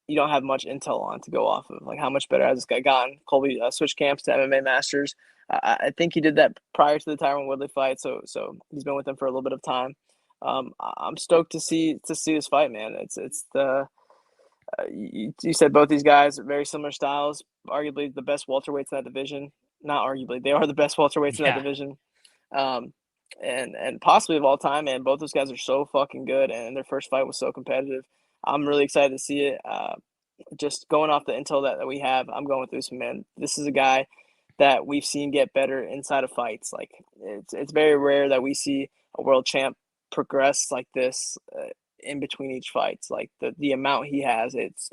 you don't have much intel on to go off of. Like, how much better has this guy gotten? Colby switched camps to MMA Masters. I think he did that prior to the Tyron Woodley fight, so he's been with them for a little bit of time. I'm stoked to see this fight, man. It's the you said both these guys are very similar styles, arguably the best welterweights in that division. Not arguably, they are the best welterweights in that division, and possibly of all time. Man, both those guys are so fucking good, and their first fight was so competitive. I'm really excited to see it. Just going off the intel that we have, I'm going with Usman, man. This is a guy that we've seen get better inside of fights. Like, it's very rare that we see a world champ progress like this in between each fights. Like the amount he has, it's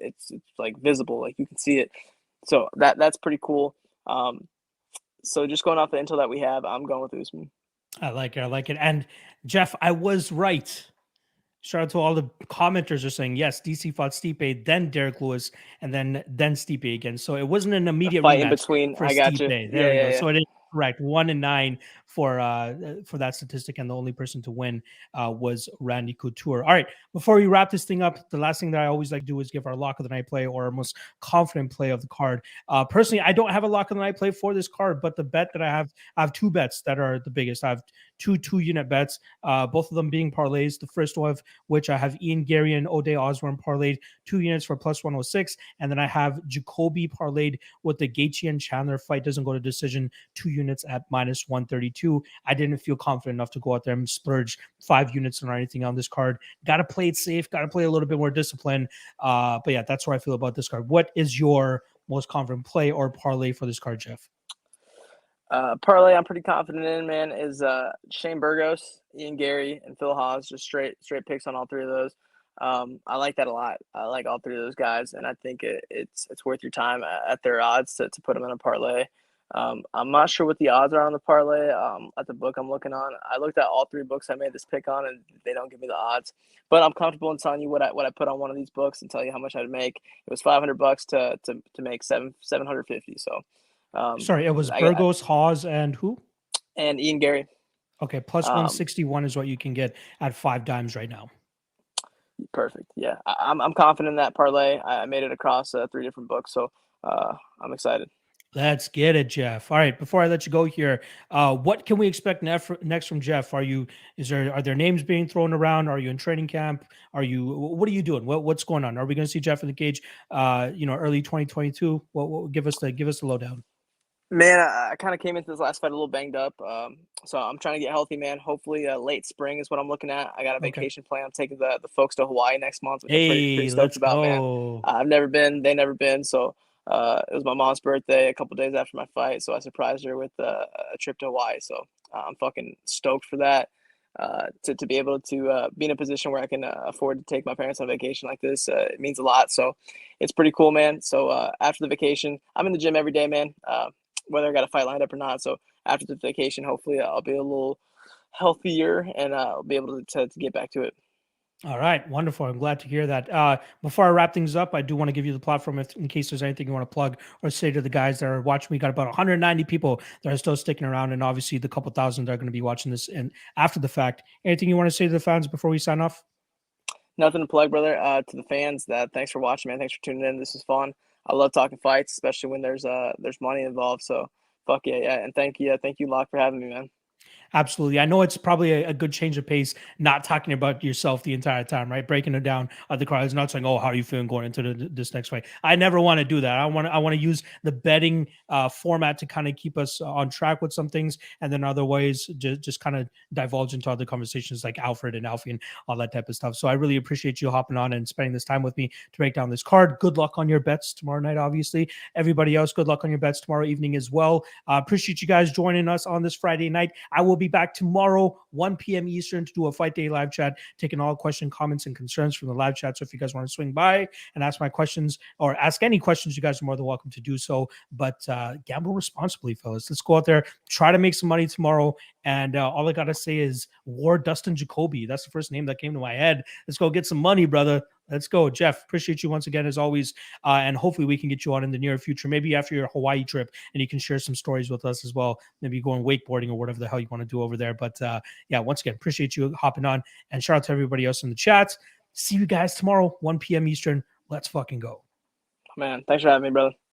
like visible, like you can see it. So that's pretty cool. So just going off the intel that we have, I'm going with Usman. I like it. And Jeff, I was right. Shout out to all the commenters are saying yes. DC fought Stipe, then Derek Lewis, and then Stipe again. So it wasn't an A immediate fight in rematch between. for I got you. Stipe. There Yeah, we yeah, go. yeah. So it is correct. 1-9 for that statistic, and the only person to win was Randy Couture. All right, before we wrap this thing up, the last thing that I always like to do is give our lock of the night play or our most confident play of the card. Personally, I don't have a lock of the night play for this card, but the bet that I have two bets that are the biggest. I have two unit bets, both of them being parlays. The first one of which I have Ian Garry and O'Day Osbourne parlayed 2 units for plus 106, and then I have Jacoby parlayed with the Gaethje and Chandler fight doesn't go to decision, 2 units at minus 132. I didn't feel confident enough to go out there and splurge 5 units or anything on this card. Got to play it safe. Got to play a little bit more discipline. But yeah, that's where I feel about this card. What is your most confident play or parlay for this card, Jeff? Parlay I'm pretty confident in, man, is Shane Burgos, Ian Garry, and Phil Hawes. Just straight picks on all 3 of those. I like that a lot. I like all 3 of those guys, and I think it's worth your time at their odds to put them in a parlay. I'm not sure what the odds are on the parlay at the book I'm looking on. I looked at all 3 books I made this pick on, and they don't give me the odds. But I'm comfortable in telling you what I put on one of these books and tell you how much I'd make. It was $500 to make 750. So. Sorry, it was Burgos, Hawes, and who? And Ian Garry. Okay, plus 161 is what you can get at 5 dimes right now. Perfect. Yeah, I'm confident in that parlay. I made it across 3 different books, so I'm excited. Let's get it, Jeff. All right, before I let you go here, what can we expect next from Jeff? Are there names being thrown around? Are you in training camp? What are you doing? What's going on? Are we going to see Jeff in the cage early 2022? Give us the lowdown. Man, I kind of came into this last fight a little banged up, so I'm trying to get healthy, man. Hopefully, late spring is what I'm looking at. I got a vacation plan. I'm taking the folks to Hawaii next month, which I'm pretty stoked about, man. I've never been, they never been, so it was my mom's birthday a couple days after my fight, so I surprised her with a trip to Hawaii. So I'm fucking stoked for that. To be able to be in a position where I can afford to take my parents on vacation like this, it means a lot. So it's pretty cool, man. So after the vacation, I'm in the gym every day, man. Whether I got a fight lined up or not. So after the vacation, hopefully I'll be a little healthier and I'll be able to get back to it. All right, wonderful. I'm glad to hear that. Before I wrap things up, I do want to give you the platform in case there's anything you want to plug or say to the guys that are watching. We got about 190 people that are still sticking around, and obviously the couple thousand that are going to be watching this and after the fact. Anything you want to say to the fans before we sign off? Nothing to plug, brother. To the fans, thanks for watching, man. Thanks for tuning in. This was fun. I love talking fights, especially when there's money involved. So fuck yeah, and thank you, Locke, for having me, man. Absolutely. I know it's probably a good change of pace, not talking about yourself the entire time, right? Breaking it down at the crowd is not saying, "Oh, how are you feeling going into this next fight?" I never want to do that. I want to use the betting format to kind of keep us on track with some things, and then other ways just kind of divulge into other conversations like Alfred and Alfie and all that type of stuff. So I really appreciate you hopping on and spending this time with me to break down this card. Good luck on your bets tomorrow night, obviously. Everybody else, good luck on your bets tomorrow evening as well. Appreciate you guys joining us on this Friday night. I will be back tomorrow, 1 p.m. Eastern, to do a Fight Day live chat, taking all questions, comments, and concerns from the live chat. So if you guys want to swing by and ask my questions or ask any questions, you guys are more than welcome to do so. But gamble responsibly, fellas. Let's go out there, try to make some money tomorrow. And all I got to say is War Dustin Jacoby. That's the first name that came to my head. Let's go get some money, brother. Let's go. Jeff, appreciate you once again, as always. And hopefully we can get you on in the near future, maybe after your Hawaii trip, and you can share some stories with us as well. Maybe going wakeboarding or whatever the hell you want to do over there. But yeah, once again, appreciate you hopping on, and shout out to everybody else in the chat. See you guys tomorrow, 1 p.m. Eastern. Let's fucking go. Man, thanks for having me, brother.